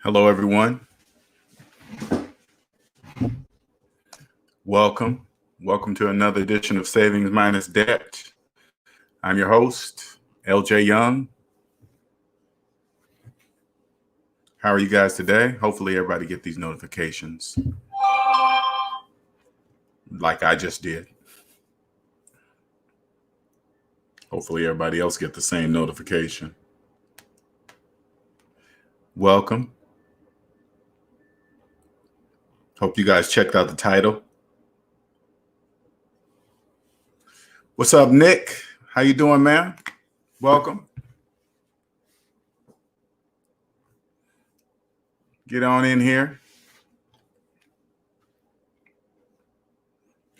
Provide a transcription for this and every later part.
Hello, everyone. Welcome. Welcome to another edition of Savings Minus Debt. I'm your host, LJ Young. How are you guys today? Hopefully everybody get these notifications like I just did. Hopefully everybody else get the same notification. Welcome. Hope you guys checked out the title. What's up, Nick? How you doing, man? Welcome. Get on in here.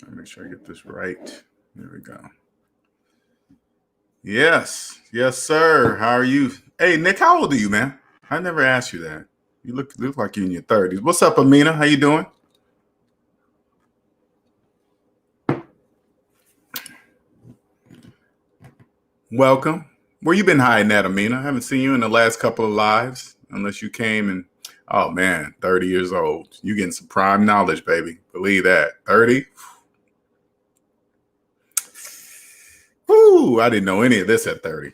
Let me make sure I get this right. There we go. Yes, sir. How are you? Hey, Nick, how old are you, man? I never asked you that. You look like you're in your 30s. What's up, Amina? How you doing? Welcome. Where you been hiding at, Amina? I haven't seen you in the last couple of lives, unless you came and, oh man, 30 years old. You getting some prime knowledge, baby. Believe that. 30? Whoo, I didn't know any of this at 30.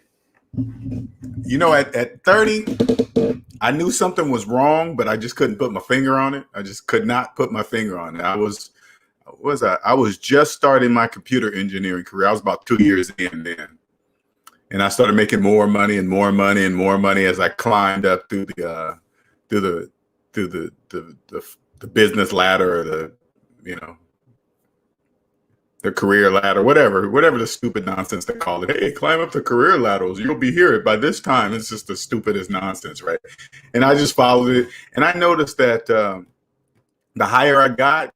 You know, at 30, I knew something was wrong, but I just couldn't put my finger on it. I just could not put my finger on it. I was just starting my computer engineering career. I was about 2 years in then. And I started making more money and more money and more money as I climbed up through the business ladder, or the career ladder, whatever the stupid nonsense they call it. Hey, climb up the career ladders. You'll be here by this time. It's just the stupidest nonsense, right? And I just followed it. And I noticed that the higher I got,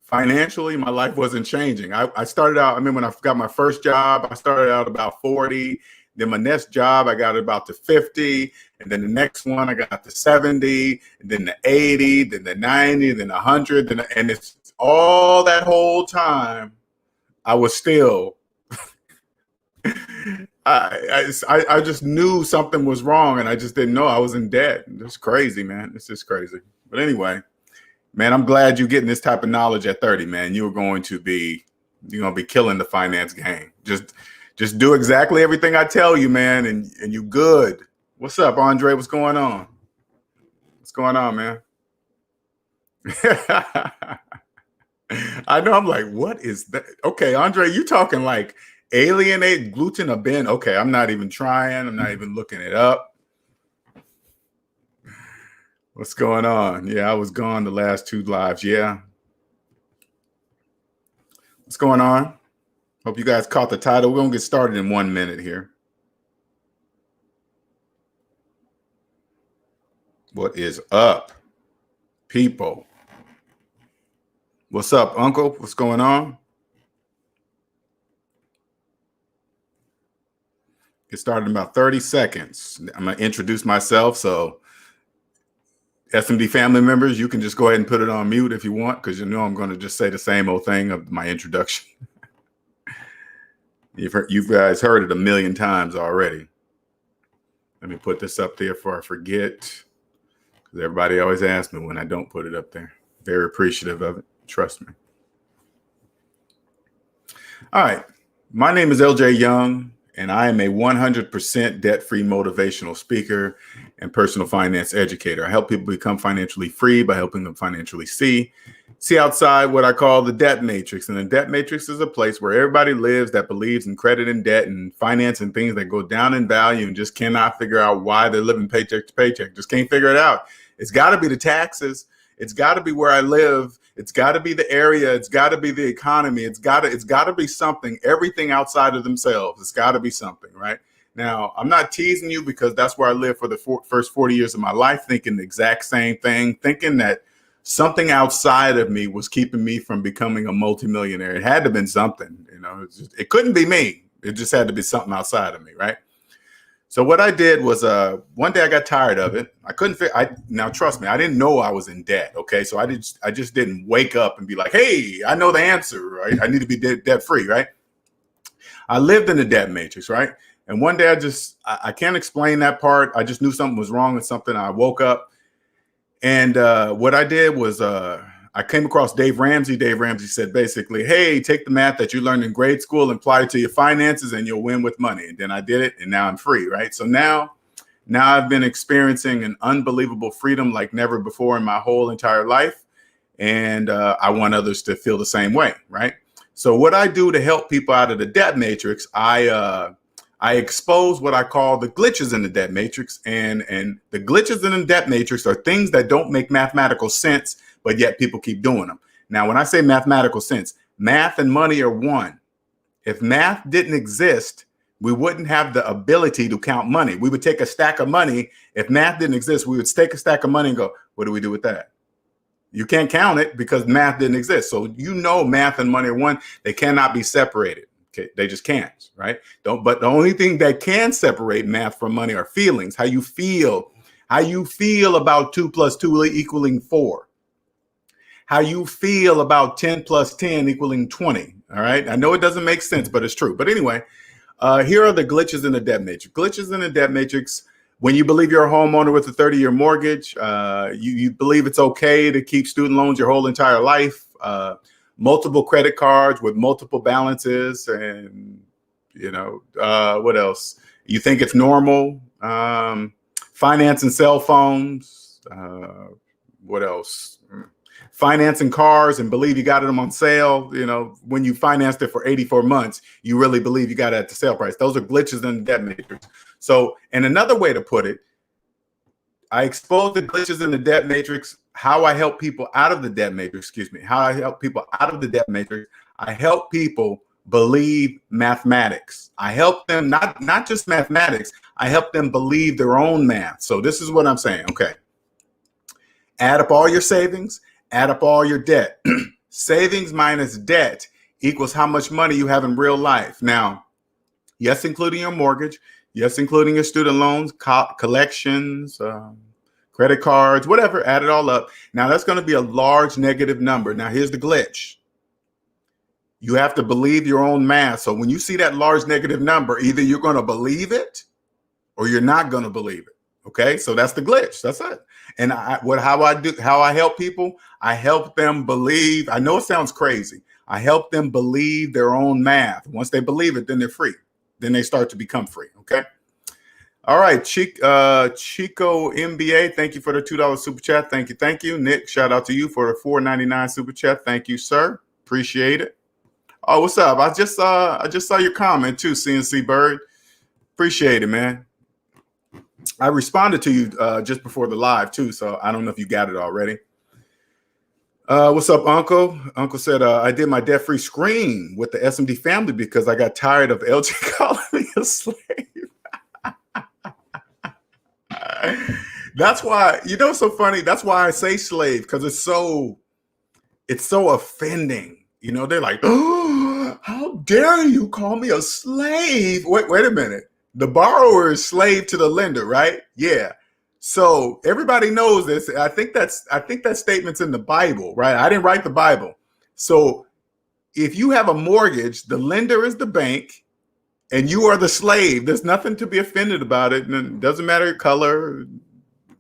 financially, my life wasn't changing. I started out, when I got my first job, I started out about 40. Then my next job, I got about to 50. And then the next one, I got to 70. And then the 80, then the 90, then 100. And it's all that whole time, I was still, I just knew something was wrong, and I just didn't know I was in debt. It's crazy, man. It's just crazy. But anyway, man, I'm glad you're getting this type of knowledge at 30, man. You're going to be killing the finance game. Just do exactly everything I tell you, man, and you good. What's up, Andre? What's going on? What's going on, man? I know. I'm like, what is that? Okay, Andre, you talking like alienate gluten or bin? Okay, I'm not even trying. I'm not even looking it up. What's going on? Yeah, I was gone the last 2 lives. Yeah. What's going on? Hope you guys caught the title. We're going to get started in 1 minute here. What is up, people? What's up, Uncle? What's going on? Get started in about 30 seconds. I'm going to introduce myself. So SMD family members, you can just go ahead and put it on mute if you want, because I'm going to just say the same old thing of my introduction. You guys heard it a million times already. Let me put this up there before I forget, because everybody always asks me when I don't put it up there. Very appreciative of it. Trust me. All right. My name is LJ Young, and I am a 100% debt-free motivational speaker and personal finance educator. I help people become financially free by helping them financially see outside what I call the debt matrix. And the debt matrix is a place where everybody lives that believes in credit and debt and finance and things that go down in value and just cannot figure out why they're living paycheck to paycheck. Just can't figure it out. It's got to be the taxes. It's got to be where I live. It's got to be the area. It's got to be the economy. It's got to be something. Everything outside of themselves. It's got to be something, right? Now, I'm not teasing you, because that's where I lived for the first 40 years of my life, thinking the exact same thing, thinking that something outside of me was keeping me from becoming a multimillionaire. It had to have been something, it couldn't be me. It just had to be something outside of me, right? So what I did was one day I got tired of it. I couldn't fit. Now, trust me, I didn't know I was in debt. OK, so I just didn't wake up and be like, hey, I know the answer. Right. I need to be debt free. Right. I lived in the debt matrix. Right. And one day I can't explain that part. I just knew something was wrong with something. I woke up And what I did was I came across Dave Ramsey. Dave Ramsey said basically, hey, take the math that you learned in grade school and apply it to your finances and you'll win with money. And then I did it and now I'm free, right? So now I've been experiencing an unbelievable freedom like never before in my whole entire life. And I want others to feel the same way, right? So what I do to help people out of the debt matrix, I expose what I call the glitches in the debt matrix. And the glitches in the debt matrix are things that don't make mathematical sense, but yet people keep doing them. Now, when I say mathematical sense, math and money are one. If math didn't exist, we wouldn't have the ability to count money. We would take a stack of money. If math didn't exist, we would take a stack of money and go, what do we do with that? You can't count it because math didn't exist. So math and money are one. They cannot be separated. Okay, they just can't, right? But the only thing that can separate math from money are feelings. How you feel about 2 + 2 equaling 4. How you feel about 10 + 10 equaling 20. All right. I know it doesn't make sense, but it's true. But anyway, here are the glitches in the debt matrix. Glitches in the debt matrix. When you believe you're a homeowner with a 30-year mortgage, you believe it's okay to keep student loans your whole entire life, multiple credit cards with multiple balances, and what else? You think it's normal, financing cell phones, what else? Financing cars and believe you got them on sale. When you financed it for 84 months, you really believe you got it at the sale price. Those are glitches in the debt matrix. So, and another way to put it, I expose the glitches in the debt matrix, how I help people out of the debt matrix, how I help people out of the debt matrix. I help people believe mathematics. I help them, not just mathematics, I help them believe their own math. So this is what I'm saying, okay. Add up all your savings, add up all your debt. Savings minus debt equals how much money you have in real life. Now, yes, including your mortgage. Yes, including your student loans, collections, credit cards, whatever, add it all up. Now, that's going to be a large negative number. Now, here's the glitch. You have to believe your own math. So when you see that large negative number, either you're going to believe it or you're not going to believe it. Okay, so that's the glitch. That's it. And how I help people, I help them believe. I know it sounds crazy. I help them believe their own math. Once they believe it, then they're free. Then they start to become free. Okay. All right. Chico MBA. Thank you for the $2 super chat. Thank you. Thank you. Nick, shout out to you for the $4.99 super chat. Thank you, sir. Appreciate it. Oh, what's up? I just saw your comment too, CNC Bird. Appreciate it, man. I responded to you just before the live too, so I don't know if you got it already. What's up, Uncle? Uncle said, I did my debt-free screen with the SMD family because I got tired of LJ calling me a slave. That's why, it's so funny. That's why I say slave, because it's so offending. They're like, oh, how dare you call me a slave? Wait a minute. The borrower is slave to the lender, right? Yeah. So everybody knows this. I think that statement's in the Bible, right? I didn't write the Bible. So if you have a mortgage, the lender is the bank and you are the slave. There's nothing to be offended about it. And it doesn't matter your color,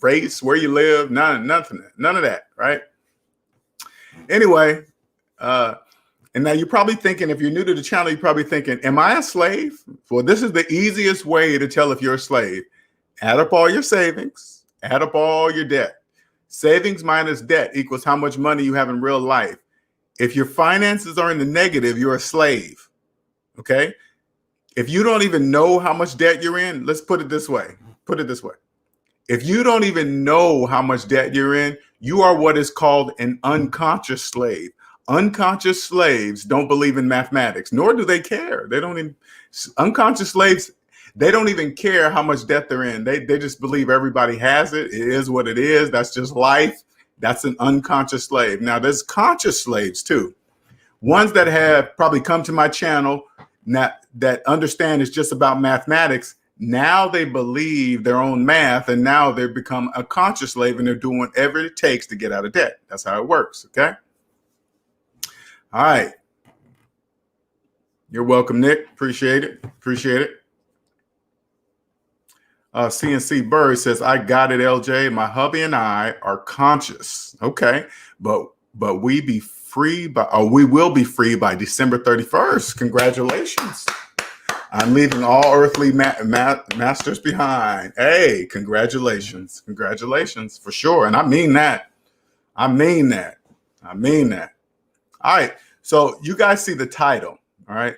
race, where you live, none of that, right? Anyway, and now you're probably thinking, if you're new to the channel, you're probably thinking, am I a slave? Well, this is the easiest way to tell if you're a slave. Add up all your savings, add up all your debt. Savings minus debt equals how much money you have in real life. If your finances are in the negative, you're a slave, okay? If you don't even know how much debt you're in, let's put it this way. If you don't even know how much debt you're in, you are what is called an unconscious slave. Unconscious slaves don't believe in mathematics, nor do they care. Unconscious slaves, they don't even care how much debt they're in. They just believe everybody has it. It is what it is. That's just life. That's an unconscious slave. Now, there's conscious slaves too. Ones that have probably come to my channel that understand it's just about mathematics. Now they believe their own math, and now they've become a conscious slave, and they're doing whatever it takes to get out of debt. That's how it works, okay? All right. You're welcome, Nick. Appreciate it. CNC Bird says, I got it, LJ. My hubby and I are conscious. Okay. But we be free by, or we will be free by December 31st. Congratulations. I'm leaving all earthly masters behind. Hey, congratulations. Congratulations for sure. And I mean that. I mean that. I mean that. All right. So you guys see the title. All right.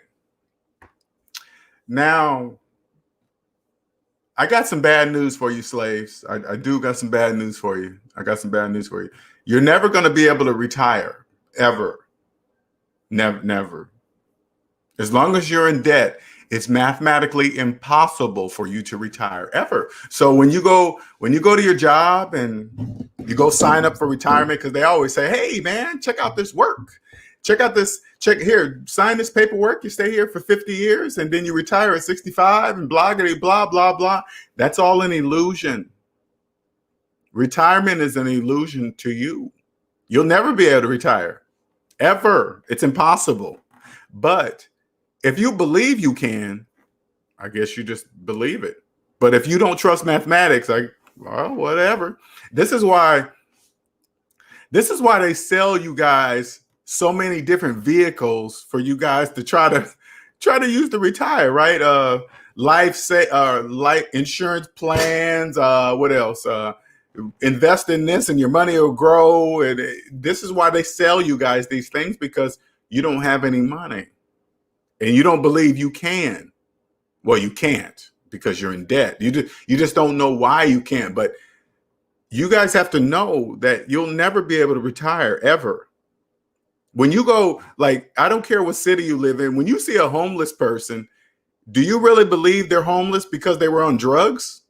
Now, I got some bad news for you, slaves. I do got some bad news for you. I got some bad news for you. You're never going to be able to retire, ever. Never, never. As long as you're in debt, it's mathematically impossible for you to retire, ever. So when you go to your job and you go sign up for retirement, because they always say, hey, man, check out this work. Check out this, here, sign this paperwork. You stay here for 50 years and then you retire at 65 and blah, blah, blah, blah. That's all an illusion. Retirement is an illusion to you. You'll never be able to retire, ever. It's impossible. But if you believe you can, I guess you just believe it. But if you don't trust mathematics, well, whatever. This is why they sell you guys so many different vehicles for you guys to try to use to retire, right? Life insurance plans. What else? Invest in this and your money will grow. And this is why they sell you guys these things, because you don't have any money and you don't believe you can. Well, you can't because you're in debt. You just don't know why you can't. But you guys have to know that you'll never be able to retire, ever. When you go, like, I don't care what city you live in, when you see a homeless person, do you really believe they're homeless because they were on drugs?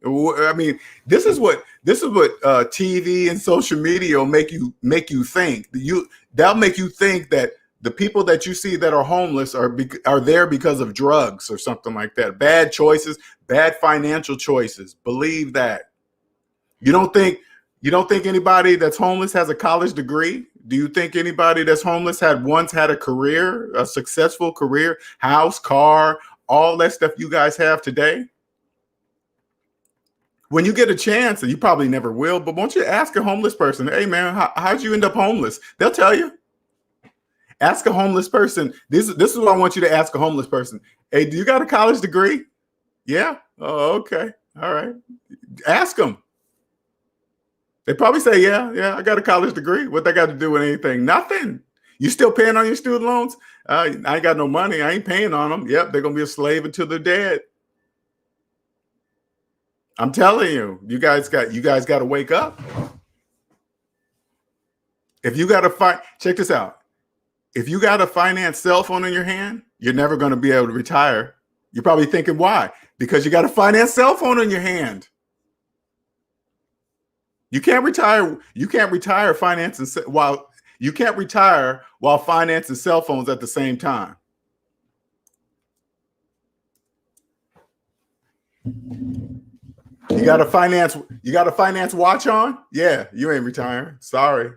I mean, this is what TV and social media will make you think. That'll make you think that the people that you see that are homeless are there because of drugs or something like that. Bad choices, bad financial choices. Believe that. You don't think anybody that's homeless has a college degree? Do you think anybody that's homeless once had a career, a successful career, house, car, all that stuff you guys have today? When you get a chance, and you probably never will, but won't you ask a homeless person, hey man, how'd you end up homeless? They'll tell you. Ask a homeless person. This is what I want you to ask a homeless person. Hey, do you got a college degree? Yeah. Oh, okay. All right. Ask them. They probably say, yeah, I got a college degree. What they got to do with anything? Nothing. You still paying on your student loans? I ain't got no money. I ain't paying on them. Yep, they're going to be a slave until they're dead. I'm telling you, you guys got to wake up. If you got to check this out. If you got a finance cell phone in your hand, you're never going to be able to retire. You're probably thinking, why? Because you got a finance cell phone in your hand. You can't retire. You can't retire while financing cell phones at the same time. You got a finance watch on? Yeah, you ain't retiring. Sorry.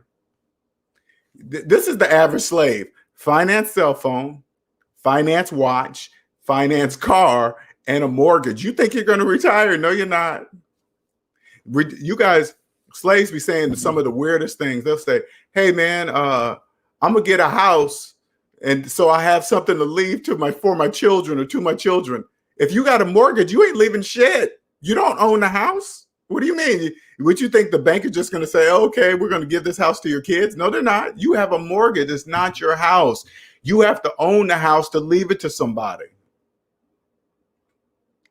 This is the average slave. Finance cell phone, finance watch, finance car, and a mortgage. You think you're going to retire? No, you're not. You guys, slaves be saying some of the weirdest things. They'll say, hey man, I'm gonna get a house and so I have something to leave for my children or to my children. If you got a mortgage, you ain't leaving shit. You don't own the house. What do you mean? Would you think the bank is just gonna say, okay, we're gonna give this house to your kids? No, they're not. You have a mortgage. It's not your house. You have to own the house to leave it to somebody.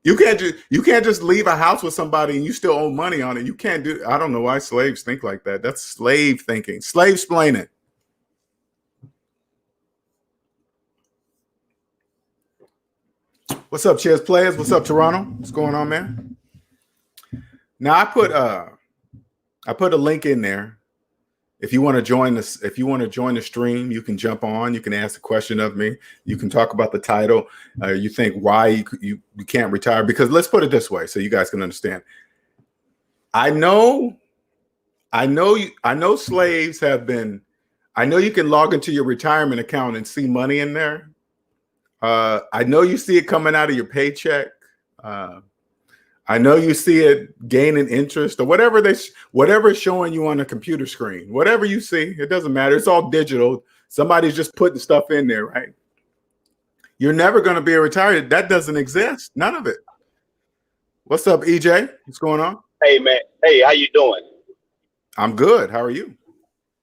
You can't just leave a house with somebody and you still owe money on it. You can't do. I don't know why slaves think like that. That's slave thinking. Slave-splain it. What's up, Cheers Players? What's up, Toronto? What's going on, man? Now I put a link in there. If you want to join this, if you want to join the stream, you can jump on. You can ask a question of me. You can talk about the title. You think why you can't retire? Because let's put it this way, so you guys can understand. I know slaves have been. I know you can log into your retirement account and see money in there. I know you see it coming out of your paycheck. I know you see it gaining interest or whatever is showing you on the computer screen. Whatever you see, it doesn't matter. It's all digital. Somebody's just putting stuff in there, right? You're never going to be retired. That doesn't exist. None of it. What's up, EJ? What's going on? Hey, man. Hey, how you doing? I'm good. How are you?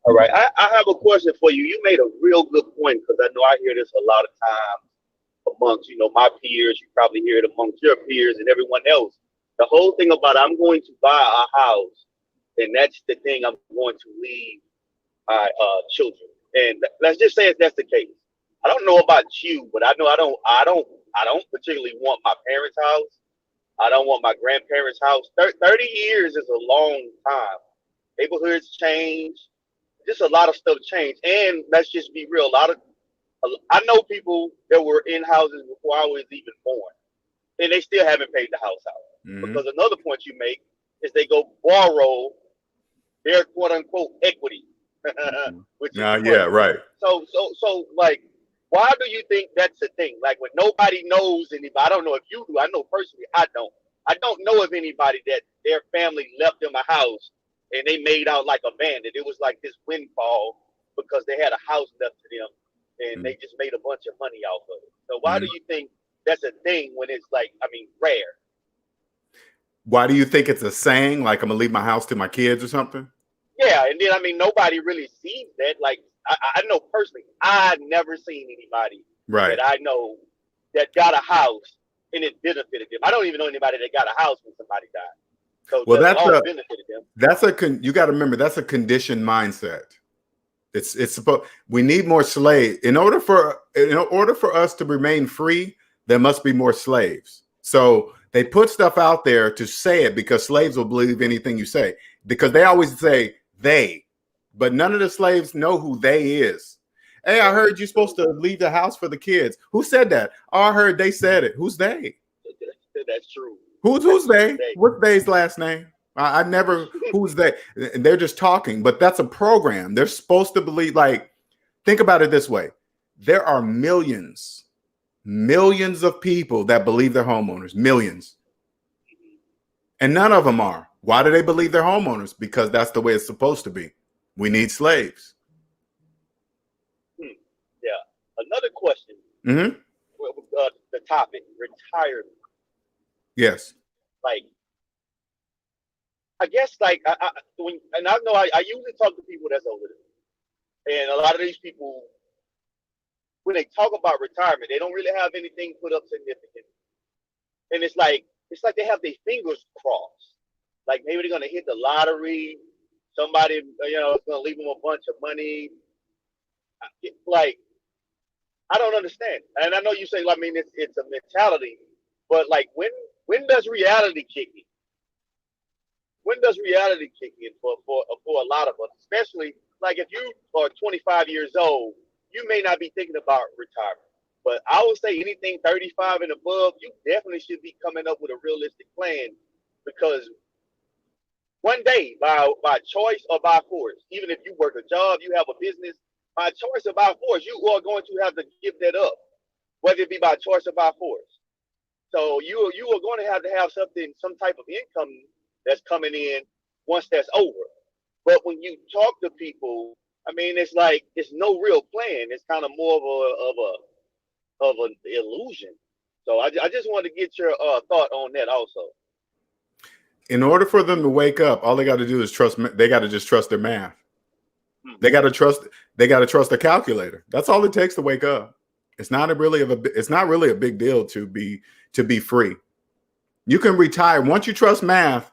All right. I have a question for you. You made a real good point because I know I hear this a lot of times amongst, my peers. You probably hear it amongst your peers and everyone else. The whole thing about I'm going to buy a house, and that's the thing I'm going to leave my children. And let's just say if that's the case. I don't know about you, but I know I don't particularly want my parents' house. I don't want my grandparents' house. 30 years is a long time. Neighborhoods change. Just a lot of stuff changed. And let's just be real. I know people that were in houses before I was even born, and they still haven't paid the house out. Mm-hmm. Because another point you make is they go borrow their quote unquote equity. Which is yeah, right. So like, why do you think that's a thing? Like when nobody knows anybody, I don't know if you do. I know personally, I don't. I don't know of anybody that their family left them a house and they made out like a bandit. It was like this windfall because they had a house left to them and they just made a bunch of money off of it. So why do you think that's a thing when it's like, rare? Why do you think it's a saying? Like I'm gonna leave my house to my kids or something? Yeah, and then nobody really sees that. Like I know personally, I've never seen anybody that I know that got a house and it benefited them. I don't even know anybody that got a house when somebody died. So well, benefited them. You got to remember that's a conditioned mindset. It's supposed. We need more slaves in order for us to remain free. There must be more slaves. So they put stuff out there to say it because slaves will believe anything you say because they always say they, but none of the slaves know who they is. Hey, I heard you're supposed to leave the house for the kids. Who said that? Oh, I heard they said it. Who's they? That's true. Who's they? What's they's last name? I never. Who's they? They're just talking, but that's a program. They're supposed to believe. Like, think about it this way: there are millions of people that believe they're homeowners. Millions, and none of them are. Why do they believe they're homeowners? Because that's the way it's supposed to be. We need slaves. Yeah. Another question. Mm-hmm. The topic: retirement. Yes. Like, I guess, like, I know I usually talk to people that's older than me, and a lot of these people, when they talk about retirement, they don't really have anything put up significant, and it's like they have their fingers crossed, like maybe they're gonna hit the lottery, somebody is gonna leave them a bunch of money. Like, I don't understand, and I know you say, it's a mentality, but like when does reality kick in? When does reality kick in for a lot of us, especially like if you are 25 years old, you may not be thinking about retirement. But I would say anything 35 and above, you definitely should be coming up with a realistic plan because one day, by choice or by force, even if you work a job, you have a business, by choice or by force, you are going to have to give that up, whether it be by choice or by force. So you are going to have something, some type of income that's coming in once that's over. But when you talk to people, it's like it's no real plan. It's kind of more of an illusion. So I just wanted to get your thought on that also. In order for them to wake up, all they got to do is trust. They got to just trust their math. They got to trust. They got to trust the calculator. That's all it takes to wake up. It's not really a big deal to be free. You can retire once you trust math.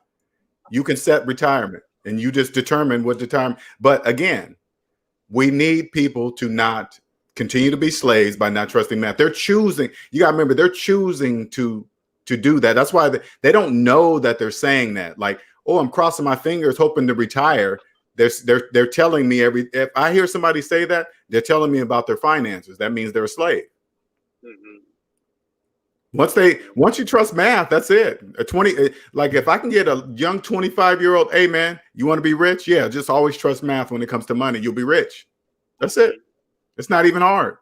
You can set retirement and you just determine what the time. But again, we need people to not continue to be slaves by not trusting math. They're choosing. You got to remember, they're choosing to do that. That's why they don't know that they're saying that. Like, oh, I'm crossing my fingers hoping to retire. They're telling me if I hear somebody say that, they're telling me about their finances. That means they're a slave. Mm-hmm. Once you trust math, that's it. Like if I can get a young 25-year-old, hey man, you want to be rich? Yeah, just always trust math when it comes to money. You'll be rich. That's it. It's not even hard.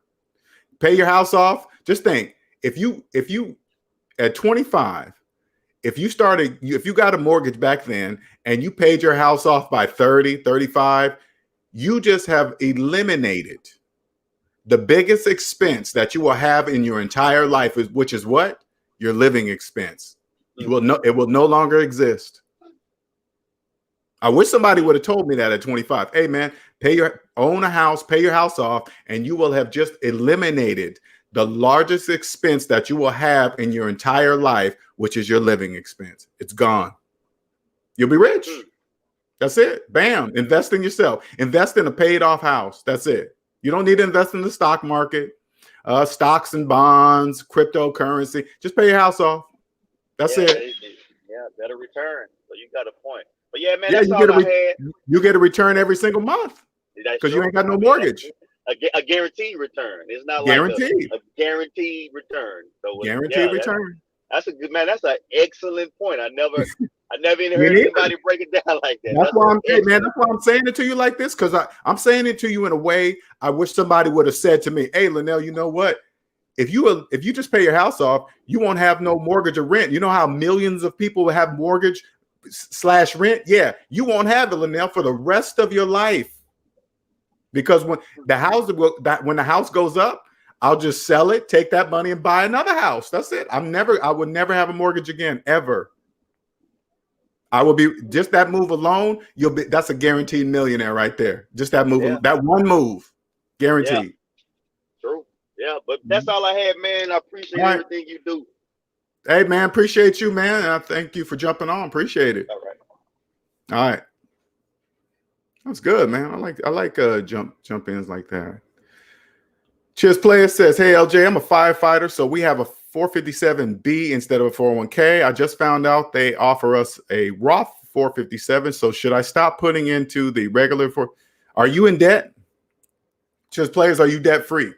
Pay your house off. Just think, if you at 25, if you got a mortgage back then and you paid your house off by 30, 35, you just have eliminated the biggest expense that you will have in your entire life, which is what? Your living expense. It will no longer exist. I wish somebody would have told me that at 25. Hey man, own a house, pay your house off, and you will have just eliminated the largest expense that you will have in your entire life, which is your living expense. It's gone. You'll be rich. That's it. Bam. Invest in yourself. Invest in a paid off house. That's it. You don't need to invest in the stock market, stocks and bonds, cryptocurrency. Just pay your house off. That's it. Yeah, better return. So you got a point. But yeah, man, Yeah, that's all I had. You get a return every single month because you ain't got no mortgage. A guaranteed return. It's not guaranteed. Like a guaranteed return. So guaranteed return. That's a good, man. That's an excellent point. I never even heard anybody break it down like that. That's why I'm saying it to you like this, because I'm saying it to you in a way I wish somebody would have said to me, hey, Linnell, you know what? If you just pay your house off, you won't have no mortgage or rent. You know how millions of people have mortgage / rent? Yeah, you won't have it, Linnell, for the rest of your life. Because when the house goes up, I'll just sell it, take that money and buy another house. That's it. I would never have a mortgage again, ever. I will be just that move alone. That's a guaranteed millionaire right there. Just that move, that one move, guaranteed. Yeah. True. Yeah, but that's all I had, man. I appreciate everything you do. Hey, man, appreciate you, man. And I thank you for jumping on. Appreciate it. All right. All right. That's good, man. I like jump ins like that. Cheers Player says, hey, LJ, I'm a firefighter, so we have a 457B instead of a 401k. I just found out they offer us a Roth 457. So should I stop putting into the regular Are you in debt? Cheers Players, are you debt free?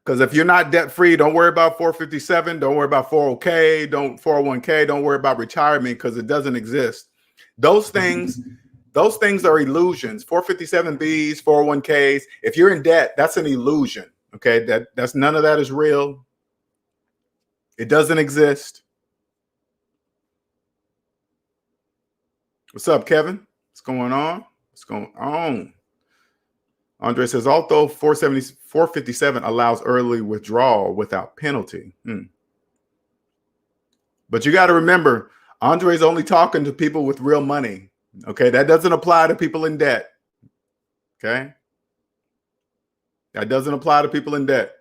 Because if you're not debt free, don't worry about 457. Don't worry about 401k. 401k. Don't worry about retirement because it doesn't exist. Those things are illusions. 457Bs, 401ks. If you're in debt, that's an illusion. Okay, that's none of that is real. It doesn't exist. What's up, Kevin? What's going on? What's going on? Andre says, although 457 allows early withdrawal without penalty. But you got to remember, Andre's only talking to people with real money. Okay, that doesn't apply to people in debt. Okay, that doesn't apply to people in debt.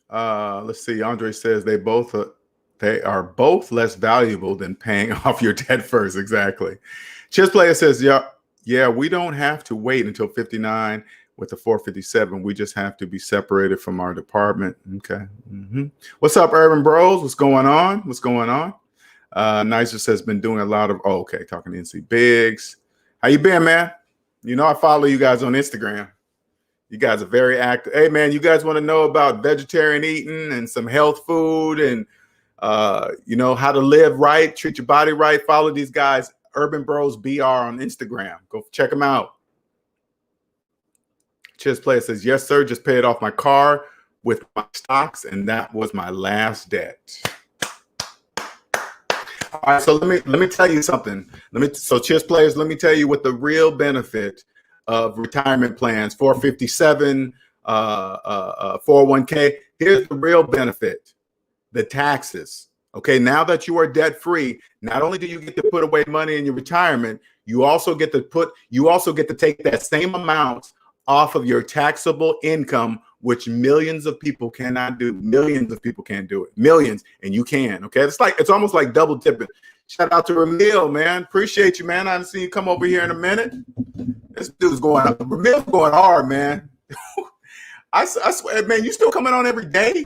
Let's see. Andre says they are both less valuable than paying off your debt first. Exactly. Cheers Player says, yeah, we don't have to wait until 59 with the 457. We just have to be separated from our department. Okay. What's up, Urban Bros? What's going on? Nicer says, been doing a lot of, talking to NC Biggs. How you been, man? You know, I follow you guys on Instagram. You guys are very active. Hey, man, you guys want to know about vegetarian eating and some health food and, how to live right, treat your body right. Follow these guys, Urban Bros BR on Instagram. Go check them out. Cheers Player says, yes, sir. Just paid off my car with my stocks, and that was my last debt. All right, so let me tell you something. Cheers Players, let me tell you what the real benefit of retirement plans, 457, 401k. Here's the real benefit: the taxes. Okay, now that you are debt free, not only do you get to put away money in your retirement, you also get to take that same amount off of your taxable income, which millions of people cannot do. Millions of people can't do it. Millions, and you can. Okay, it's almost like double tipping. Shout out to Ramil, man. Appreciate you, man. I haven't seen you come over here in a minute. This dude's going up. Ramil's going hard, man. I swear, man, you still coming on every day?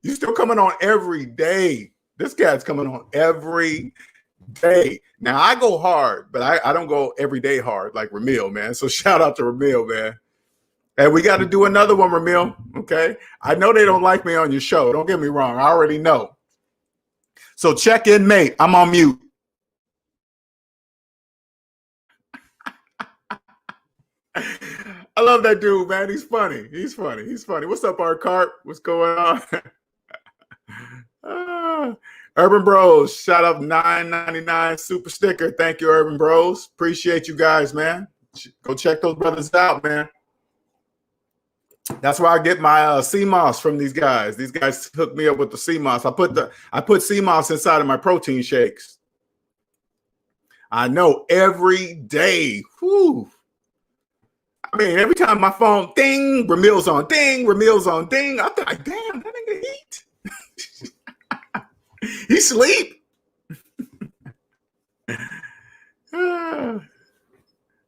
You still coming on every day? This guy's coming on every day. Now I go hard, but I don't go every day hard like Ramil, man. So shout out to Ramil, man. And we got to do another one, Ramil. Okay. I know they don't like me on your show. Don't get me wrong. I already know. So check in, mate. I'm on mute. I love that dude, man. He's funny. He's funny. He's funny. What's up, Art Carp? What's going on? Urban Bros, shout out $9.99 super sticker. Thank you, Urban Bros. Appreciate you guys, man. Go check those brothers out, man. That's where I get my CMOS from these guys. These guys hooked me up with the CMOS. I put CMOS inside of my protein shakes. I know every day. Whew. I mean, every time my phone ding, Ramil's on ding, Ramil's on ding. I'm like, damn, that nigga eat. He sleep.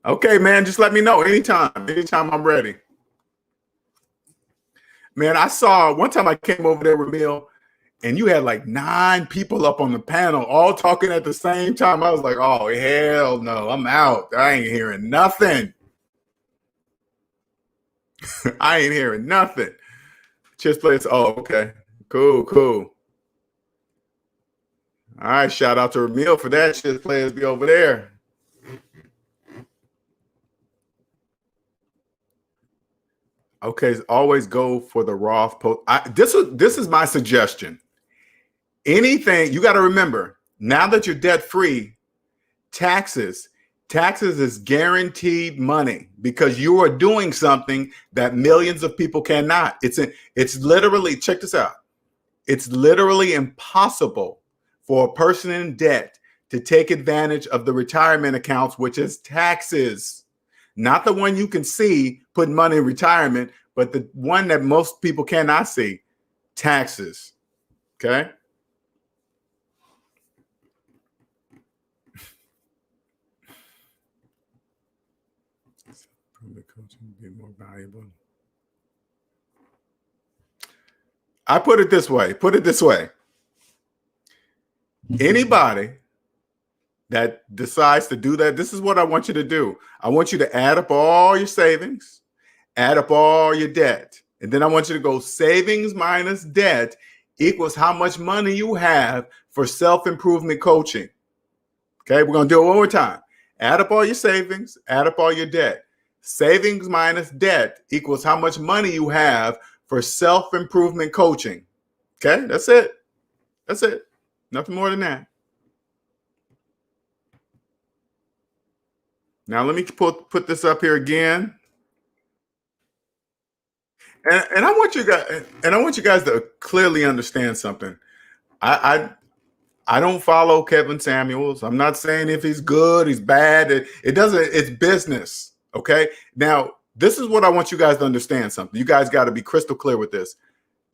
Okay, man, just let me know anytime I'm ready. Man, I saw one time I came over there, Ramil, and you had like 9 people up on the panel all talking at the same time. I was like, oh, hell no, I'm out. I ain't hearing nothing. I ain't hearing nothing. Chess players. Oh, okay. Cool. All right. Shout out to Ramil for that. Chess players be over there. Okay. Always go for the Roth post. This is my suggestion. Anything, you got to remember, now that you're debt free, taxes is guaranteed money because you are doing something that millions of people cannot. It's literally, check this out. It's literally impossible for a person in debt to take advantage of the retirement accounts, which is taxes. Not the one you can see putting money in retirement, but the one that most people cannot see, taxes. Okay? The coaching be more valuable. I put it this way. Anybody that decides to do that, this is what I want you to do. I want you to add up all your savings, add up all your debt, and then I want you to go savings minus debt equals how much money you have for self-improvement coaching. Okay, we're going to do it one more time. Add up all your savings, add up all your debt. Savings minus debt equals how much money you have for self-improvement coaching. Okay, that's it. Nothing more than that. Now let me put this up here again. And I want you guys to clearly understand something. I don't follow Kevin Samuels. I'm not saying if he's good, he's bad. It's business. Okay. Now, this is what I want you guys to understand something. You guys got to be crystal clear with this.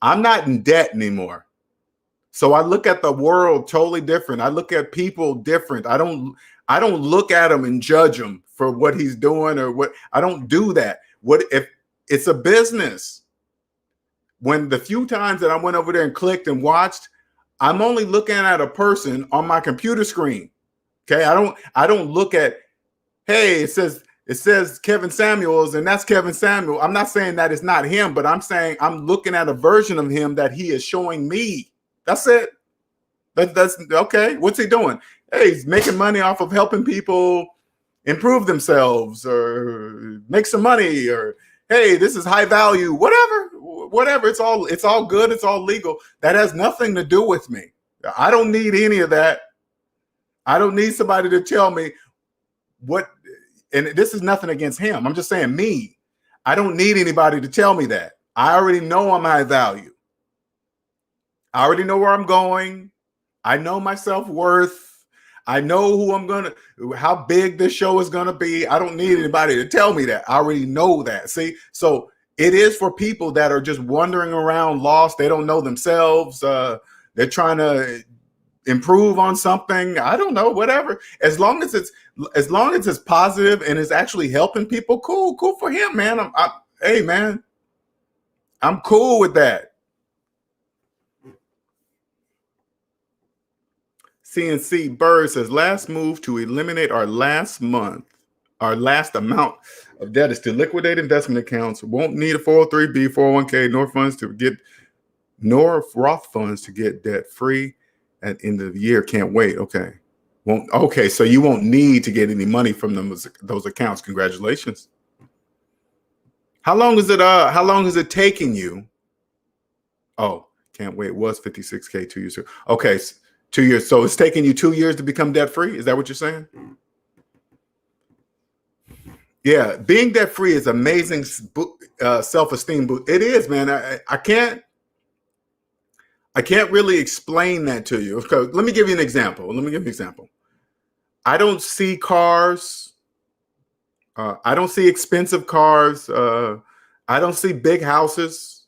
I'm not in debt anymore. So I look at the world totally different. I look at people different. I don't look at him and judge him for what he's doing or what. I don't do that. What if it's a business? When the few times that I went over there and clicked and watched, I'm only looking at a person on my computer screen. Okay. I don't look at, hey, it says Kevin Samuels and that's Kevin Samuel. I'm not saying that it's not him, but I'm saying I'm looking at a version of him that he is showing me. That's it. That's okay. What's he doing? Hey, he's making money off of helping people improve themselves or make some money, or hey, this is high value, whatever. It's all good. It's all legal. That has nothing to do with me. I don't need any of that. I don't need somebody to tell me what, and this is nothing against him. I'm just saying me. I don't need anybody to tell me that. I already know I'm high value. I already know where I'm going. I know my self-worth. I know how big this show is going to be. I don't need anybody to tell me that. I already know that. See, so it is for people that are just wandering around lost. They don't know themselves. They're trying to improve on something. I don't know, whatever. As long as it's positive and it's actually helping people, cool for him, man. Hey, man, I'm cool with that. CNC Bird says, last move to eliminate our last amount of debt is to liquidate investment accounts. Won't need a 403b, 401k, nor Roth funds to get debt free at end of the year. Can't wait. Okay. Okay. So you won't need to get any money from those accounts. Congratulations. How long is it taking you? Oh, can't wait. It was 56K 2 years ago. Okay, 2 years. So it's taking you 2 years to become debt free. Is that what you're saying? Yeah, being debt free is amazing self-esteem. It is, man. I can't really explain that to you. Okay, let me give you an example. I don't see cars. I don't see expensive cars. I don't see big houses.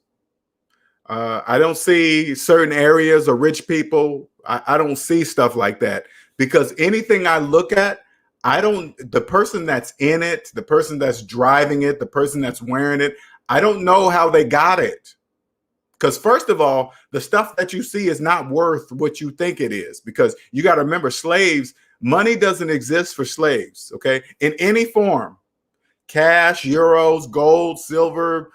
I don't see certain areas or rich people. I don't see stuff like that, because anything I look at, the person that's in it, the person that's driving it, the person that's wearing it, I don't know how they got it. Because first of all, the stuff that you see is not worth what you think it is, because you got to remember, money doesn't exist for slaves, okay? In any form, cash, euros, gold, silver,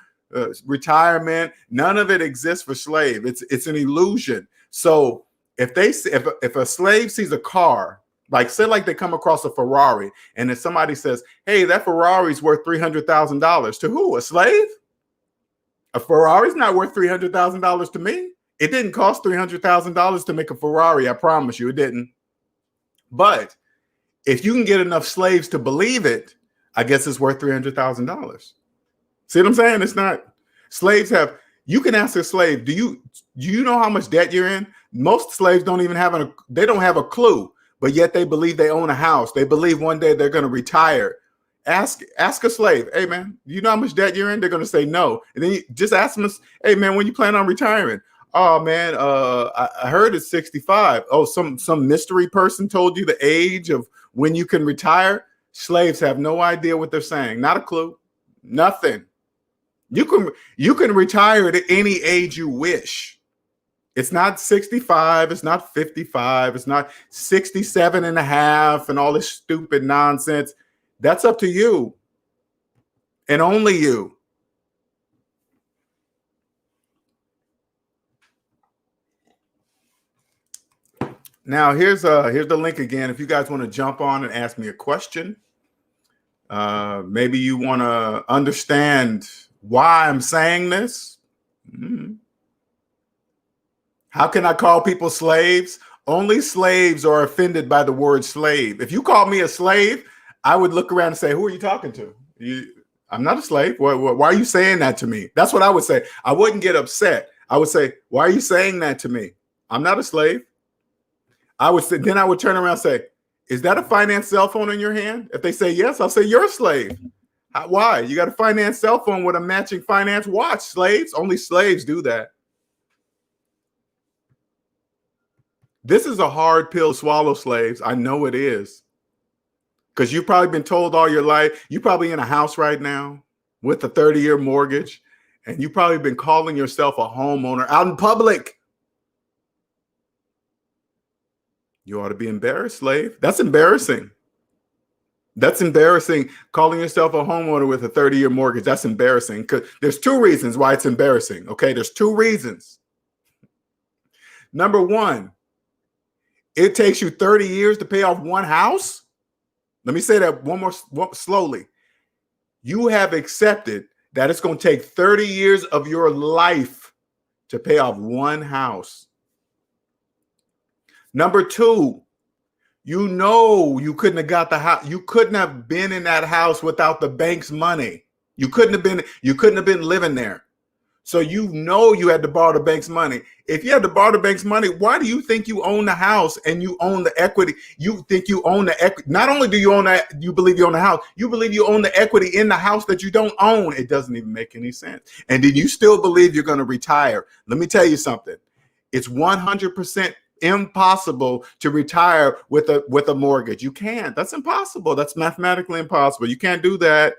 retirement, none of it exists for slave. It's an illusion. So if a slave sees a car, like say like they come across a Ferrari, and if somebody says, hey, that Ferrari's worth $300,000, to who? A slave? A Ferrari's not worth $300,000 to me. It didn't cost $300,000 to make a Ferrari. I promise you, it didn't. But if you can get enough slaves to believe it, I guess it's worth $300,000. See what I'm saying? It's not. Slaves have. You can ask a slave, do you know how much debt you're in? Most slaves don't even have they don't have a clue, but yet they believe they own a house. They believe one day they're going to retire. Ask a slave, hey man, do you know how much debt you're in? They're going to say no. And then you just ask them, hey man, when you plan on retiring? Oh man, I heard it's 65. Oh, some mystery person told you the age of when you can retire. Slaves have no idea what they're saying. Not a clue. Nothing. You can retire at any age you wish. It's not 65. It's not 55. It's not 67 and a half and all this stupid nonsense. That's up to you and only you. Now, here's the link again. If you guys want to jump on and ask me a question, maybe you want to understand why I'm saying this. How can I call people slaves? Only slaves are offended by the word slave. If you call me a slave, I would look around and say, who are you talking to? I'm not a slave. Why are you saying that to me? That's what I would say. I wouldn't get upset. I would say, why are you saying that to me? I'm not a slave. Then I would turn around and say, is that a finance cell phone in your hand? If they say yes, I'll say you're a slave. Why? You got a finance cell phone with a matching finance watch. Slaves, only slaves do that. This is a hard pill to swallow, slaves. I know it is. Because you've probably been told all your life, you're probably in a house right now with a 30-year mortgage, and you've probably been calling yourself a homeowner out in public. You ought to be embarrassed, slave. That's embarrassing. That's embarrassing. Calling yourself a homeowner with a 30-year mortgage, that's embarrassing. Because there's two reasons why it's embarrassing, okay? There's two reasons. Number one, it takes you 30 years to pay off one house. Let me say that one more slowly. You have accepted that it's going to take 30 years of your life to pay off one house. Number two, you know you couldn't have got the house. You couldn't have been in that house without the bank's money. You couldn't have been living there. So you know you had to borrow the bank's money. If you had to borrow the bank's money, why do you think you own the house and you own the equity? You think you own the equity. Not only do you own that, you believe you own the house, you believe you own the equity in the house that you don't own. It doesn't even make any sense. And then you still believe you're going to retire. Let me tell you something. It's 100% impossible to retire with a mortgage. You can't. That's impossible. That's mathematically impossible. You can't do that.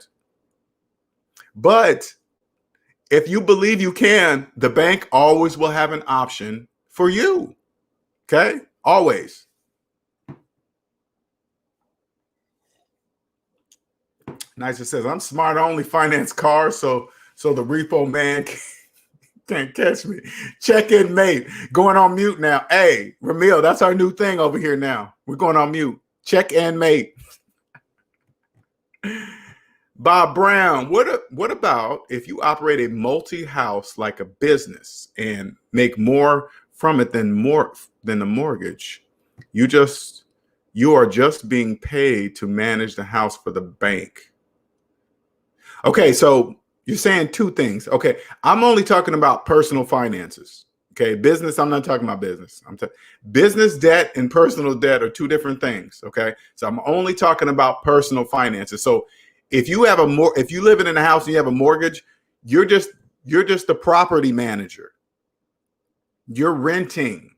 But if you believe you can, the bank always will have an option for you. Okay? Always. Nice. It says, I'm smart. I only finance cars, so the repo man can't catch me. Check in, mate. Going on mute now. Hey, Ramil, that's our new thing over here now. We're going on mute. Check in, mate. Bob Brown, what about if you operate a multi-house like a business and make more from it than the mortgage? You are just being paid to manage the house for the bank. Okay, so you're saying two things. Okay, I'm only talking about personal finances. Okay, business, I'm not talking about business. Business debt and personal debt are two different things. Okay, so I'm only talking about personal finances. So if you have if you live in a house and you have a mortgage, you're just the property manager. You're renting.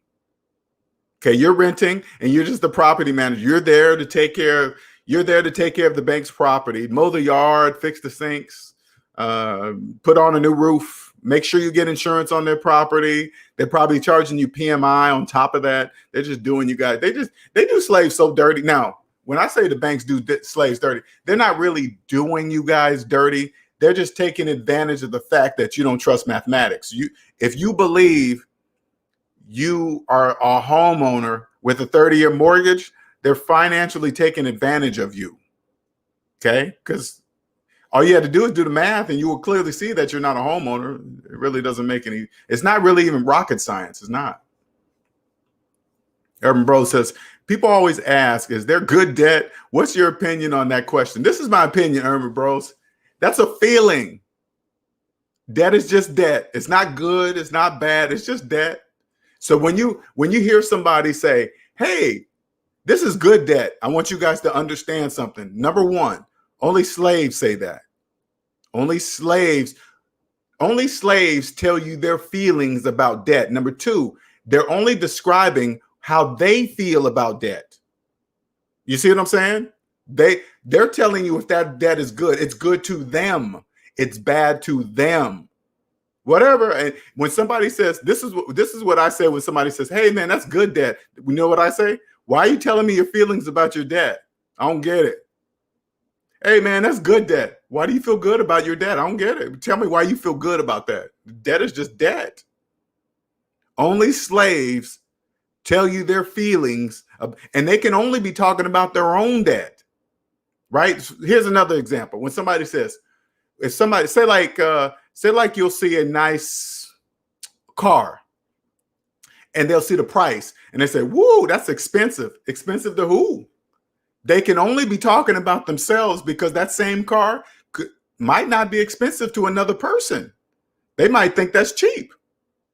Okay, you're renting and you're just the property manager. You're there to take care of the bank's property, mow the yard, fix the sinks, put on a new roof, make sure you get insurance on their property. They're probably charging you PMI on top of that. They're just doing you guys. They do slaves so dirty. Now, when I say the banks do slaves dirty, they're not really doing you guys dirty. They're just taking advantage of the fact that you don't trust mathematics. If you believe you are a homeowner with a 30-year mortgage, they're financially taking advantage of you. Okay? Because all you had to do is do the math and you will clearly see that you're not a homeowner. It really doesn't make it's not really even rocket science. It's not. Urban Bros says, people always ask, is there good debt? What's your opinion on that question? This is my opinion, Urban Bros. That's a feeling. Debt is just debt. It's not good. It's not bad. It's just debt. So when you hear somebody say, hey, this is good debt, I want you guys to understand something. Number one, only slaves say that. Only slaves tell you their feelings about debt. Number two, they're only describing how they feel about debt. You see what I'm saying? They're telling you if that debt is good, it's good to them. It's bad to them. Whatever. And when somebody says, this is what I say when somebody says, hey man, that's good debt. You know what I say? Why are you telling me your feelings about your debt? I don't get it. Hey man, that's good debt. Why do you feel good about your debt? I don't get it. Tell me why you feel good about that. Debt is just debt. Only slaves tell you their feelings, and they can only be talking about their own debt, right? Here's another example. When somebody says, if somebody say like you'll see a nice car and they'll see the price and they say, whoa, that's expensive. Expensive to who? They can only be talking about themselves because that same car might not be expensive to another person. They might think that's cheap,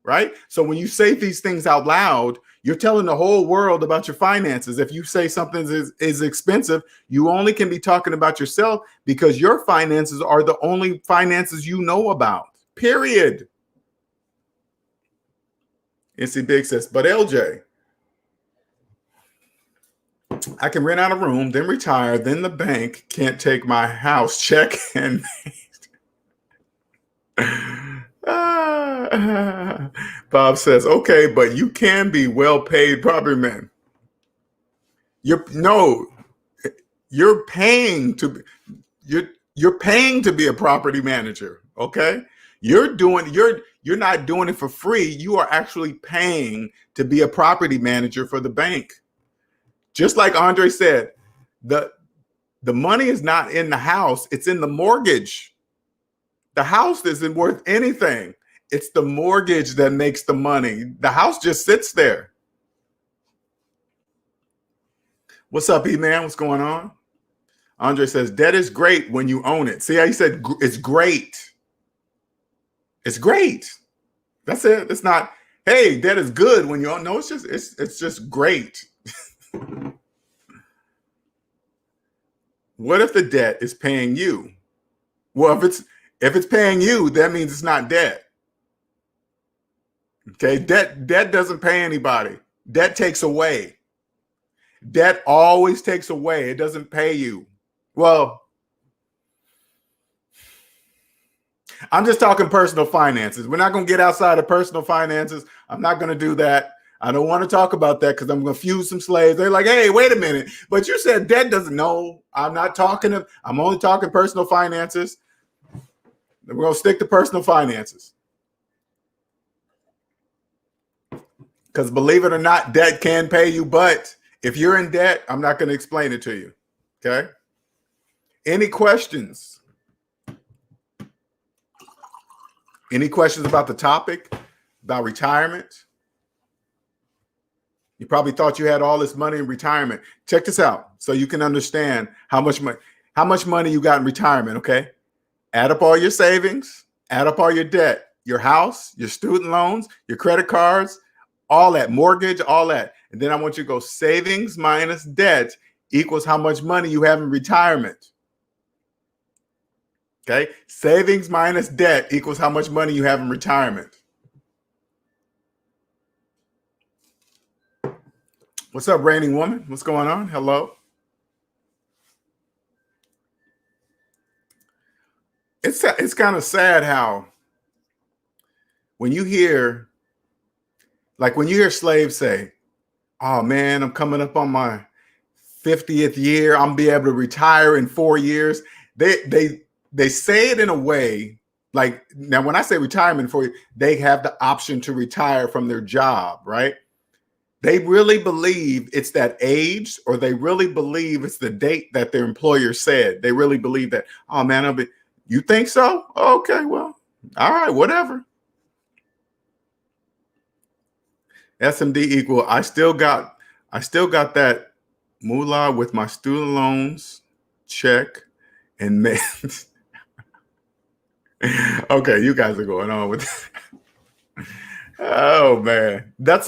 right? So when you say these things out loud, you're telling the whole world about your finances. If you say something is expensive, you only can be talking about yourself because your finances are the only finances you know about, period. NC Big says, but LJ, I can rent out a room, then retire, then the bank can't take my house check and Bob says, okay, but you can be well-paid property man. You're paying to be a property manager. Okay. You're not doing it for free. You are actually paying to be a property manager for the bank. Just like Andre said, the money is not in the house, it's in the mortgage. The house isn't worth anything. It's the mortgage that makes the money. The house just sits there. What's up, E-Man? What's going on? Andre says, debt is great when you own it. See how he said it's great. It's great. That's it. It's not, hey, debt is good when you own. No, it's just great. What if the debt is paying you? Well, if it's paying you, that means it's not debt. Okay, debt doesn't pay anybody. Debt takes away. Debt always takes away. It doesn't pay you. Well, I'm just talking personal finances. We're not going to get outside of personal finances. I'm not going to do that. I don't want to talk about that because I'm going to fuse some slaves. They're like, hey, wait a minute. But you said debt doesn't. No, I'm not talking. I'm only talking personal finances. We're going to stick to personal finances. Because believe it or not, debt can pay you. But if you're in debt, I'm not going to explain it to you. Okay. Any questions? Any questions about the topic, about retirement? You probably thought you had all this money in retirement. Check this out so you can understand how much money you got in retirement, okay? Add up all your savings, add up all your debt, your house, your student loans, your credit cards, all that, mortgage, all that. And then I want you to go savings minus debt equals how much money you have in retirement. Okay? Savings minus debt equals how much money you have in retirement. What's up, reigning woman? What's going on? Hello. It's kind of sad how when you hear slaves say, "Oh man, I'm coming up on my 50th year. I'm be able to retire in 4 years." They say it in a way like, now when I say retirement for you, they have the option to retire from their job, right? They really believe it's that age, or they really believe it's the date that their employer said. They really believe that, oh man, you think so? Okay, well, all right, whatever. SMD equal, I still got that moolah with my student loans, check, and okay, you guys are going on with oh man. That's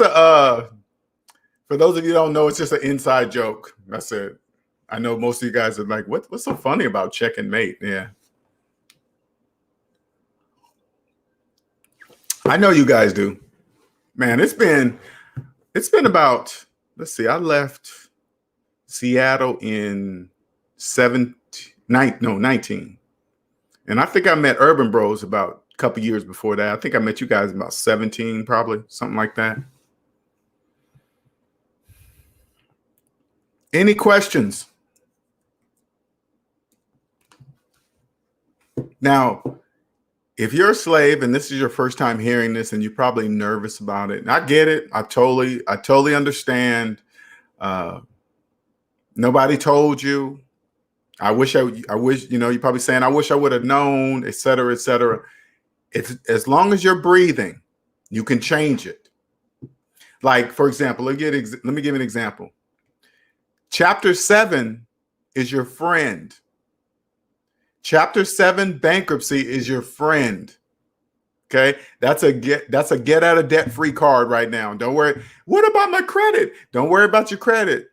for those of you who don't know, it's just an inside joke. That's it. I know most of you guys are like, what's so funny about check and mate? Yeah. I know you guys do. Man, it's been about, let's see, I left Seattle in 19. And I think I met Urban Bros about a couple years before that. I think I met you guys about 17, probably, something like that. Any questions? Now, if you're a slave and this is your first time hearing this and you're probably nervous about it, and I get it. I totally understand. Nobody told you. I wish, you're probably saying, I wish I would have known, et cetera, et cetera. It's, as long as you're breathing, you can change it. Like, for example, let me give an example. Chapter 7 is your friend. Chapter 7 bankruptcy is your friend. Okay, that's a get out of debt free card right now. Don't worry. What about my credit? Don't worry about your credit.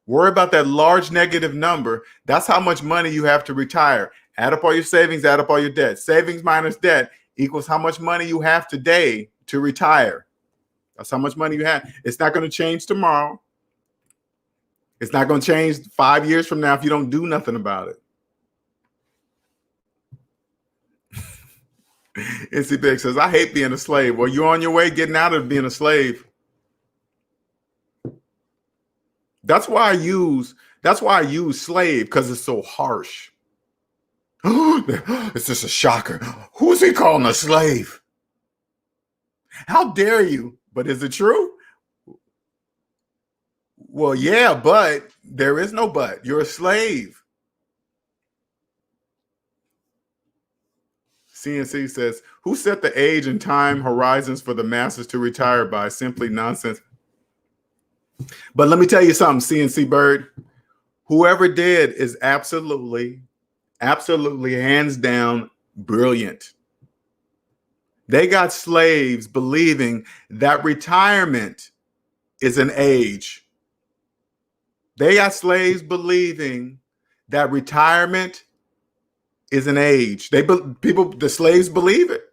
Worry about that large negative number. That's how much money you have to retire. Add up all your savings, add up all your debt. Savings minus debt equals how much money you have today to retire. That's how much money you have. It's not going to change tomorrow. It's not going to change 5 years from now if you don't do nothing about it. NC Big says, I hate being a slave. Well, you're on your way getting out of being a slave. That's why I use slave, because it's so harsh. It's just a shocker. Who's he calling a slave? How dare you? But is it true? Well, yeah, but there is no but. You're a slave. CNC says, who set the age and time horizons for the masses to retire by? Simply nonsense. But let me tell you something, CNC Bird. Whoever did is absolutely hands down brilliant. They got slaves believing that retirement is an age. They got slaves believing that retirement is an age. The slaves believe it.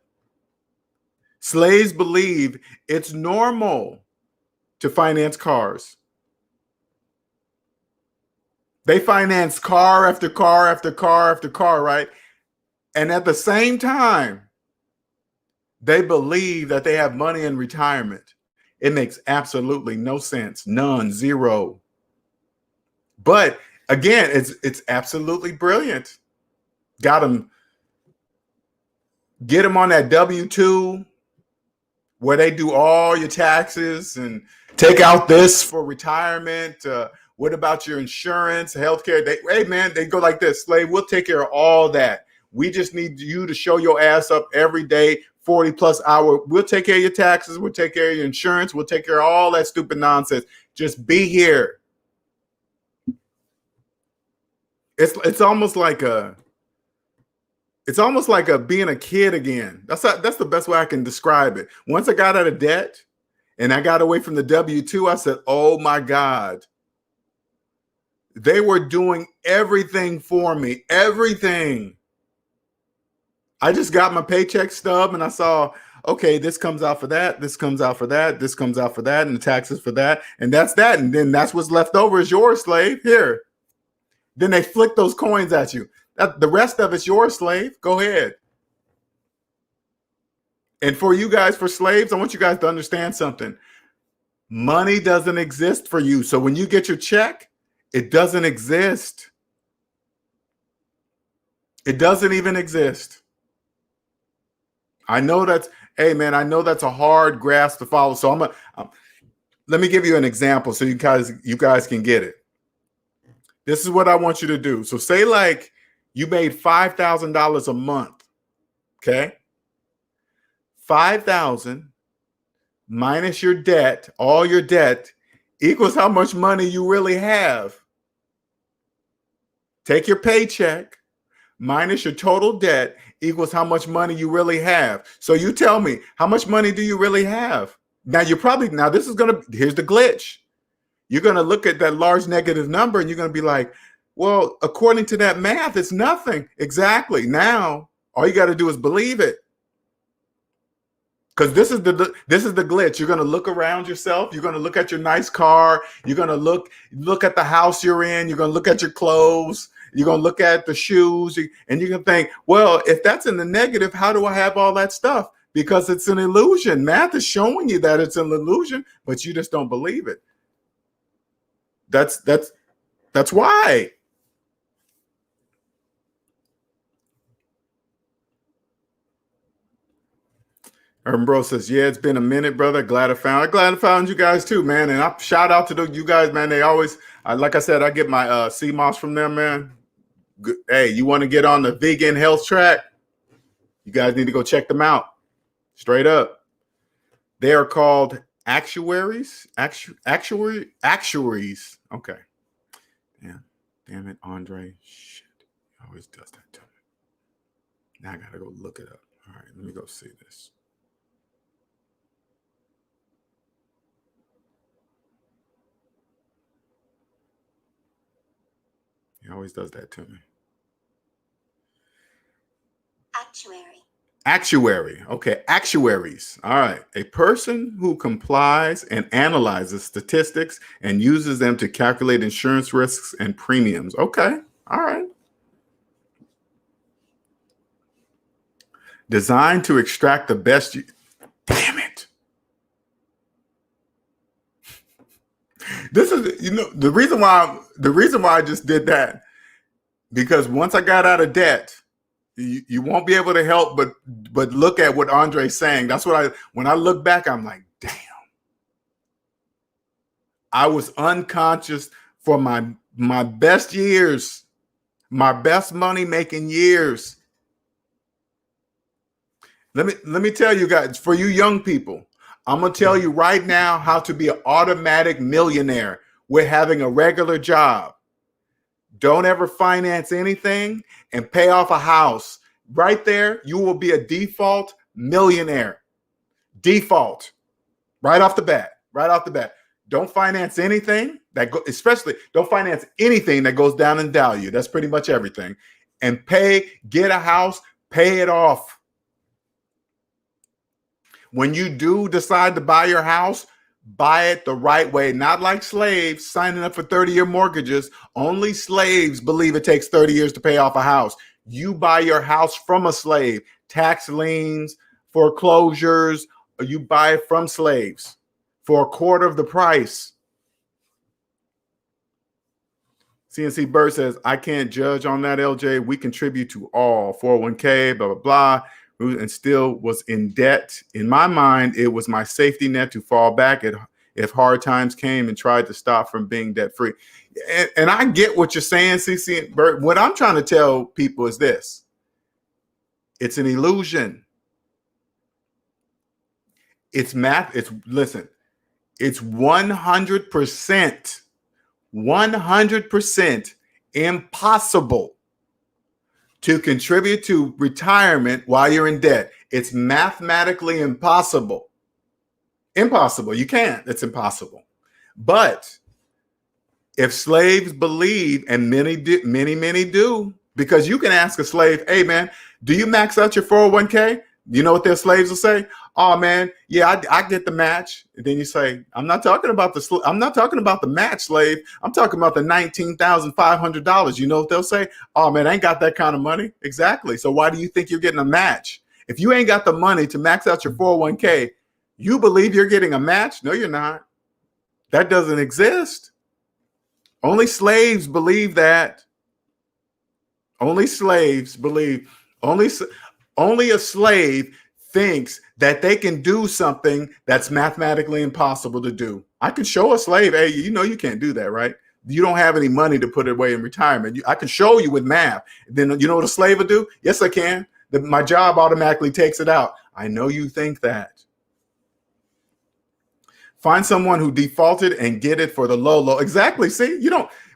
Slaves believe it's normal to finance cars. They finance car after car after car after car, right? And at the same time, they believe that they have money in retirement. It makes absolutely no sense. None, zero. But again, it's absolutely brilliant. Get them on that W-2 where they do all your taxes and take out this for retirement. What about your insurance, healthcare? Hey man, they go like this: slave, we'll take care of all that. We just need you to show your ass up every day 40 plus hour. We'll take care of your taxes. We'll take care of your insurance. We'll take care of all that stupid nonsense. Just be here. It's almost like being a kid again. That's the best way I can describe it. Once I got out of debt and I got away from the W-2, I said, oh my God. They were doing everything for me. Everything. I just got my paycheck stub and I saw, okay, this comes out for that, this comes out for that, this comes out for that, and the taxes for that, and that's that. And then that's what's left over is yours, slave. Here. Then they flick those coins at you. The rest of it's yours, slave. Go ahead. And for you guys, for slaves, I want you guys to understand something. Money doesn't exist for you. So when you get your check, it doesn't exist. It doesn't even exist. I know that's, hey man, I know that's a hard grasp to follow. So let me give you an example so you guys can get it. This is what I want you to do. So say like you made $5,000 a month, okay? 5,000 minus your debt, all your debt, equals how much money you really have. Take your paycheck minus your total debt equals how much money you really have. So you tell me, how much money do you really have? Now here's the glitch. You're going to look at that large negative number and you're going to be like, well, according to that math, it's nothing. Exactly. Now, all you got to do is believe it. Because this is the glitch. You're going to look around yourself. You're going to look at your nice car. You're going to look at the house you're in. You're going to look at your clothes. You're going to look at the shoes. And you're going to think, well, if that's in the negative, how do I have all that stuff? Because it's an illusion. Math is showing you that it's an illusion, but you just don't believe it. That's why. Urban Bro says, yeah, it's been a minute, brother. Glad I found you guys too, man. And I shout out to you guys, man. They always, like I said, I get my CMOS from them, man. Good. Hey, you want to get on the vegan health track? You guys need to go check them out. Straight up. They are called actuaries. Actuaries. Okay. Damn it, Andre. Shit. He always does that to me. Now I gotta go look it up. All right, let me go see this. He always does that to me. Actuary. Okay, actuaries. All right. A person who complies and analyzes statistics and uses them to calculate insurance risks and premiums. Okay. All right. Designed to extract the best. Damn it. This is, the reason why I just did that, because once I got out of debt, you won't be able to help but look at what Andre's saying. That's what when I look back, I'm like, damn. I was unconscious for my best years, my best money making years. Let me tell you guys, for you young people, I'm going to tell you right now how to be an automatic millionaire with having a regular job. Don't ever finance anything and pay off a house. Right there, you will be a default millionaire. Default. Right off the bat. Don't finance anything especially don't finance anything that goes down in value. That's pretty much everything. And get a house, pay it off. When you do decide to buy your house, buy it the right way, not like slaves signing up for 30-year mortgages. Only slaves believe it takes 30 years to pay off a house. You buy your house from a slave, tax liens, foreclosures, or you buy it from slaves for a quarter of the price. CNC Bird says, I can't judge on that, LJ. We contribute to all 401k, blah, blah, blah. And still was in debt. In my mind, it was my safety net to fall back if hard times came and tried to stop from being debt free. And I get what you're saying, CC Bert. What I'm trying to tell people is this. It's an illusion. It's math. Listen, it's 100% impossible to contribute to retirement while you're in debt. It's mathematically impossible. Impossible. You can't. It's impossible. But if slaves believe, and many do, because you can ask a slave, hey man, do you max out your 401k? You know what their slaves will say? Oh man, yeah, I get the match. And then you say, I'm not talking about the match, slave. I'm talking about the $19,500. You know what they'll say? Oh man, I ain't got that kind of money. Exactly. So why do you think you're getting a match? If you ain't got the money to max out your 401k, you believe you're getting a match? No, you're not. That doesn't exist. Only slaves believe that. Only slaves believe. Only a slave thinks that they can do something that's mathematically impossible to do. I can show a slave, hey, you know you can't do that, right? You don't have any money to put away in retirement. I can show you with math. Then you know what a slave would do? Yes, I can. My job automatically takes it out. I know you think that. Find someone who defaulted and get it for the low. Exactly. See,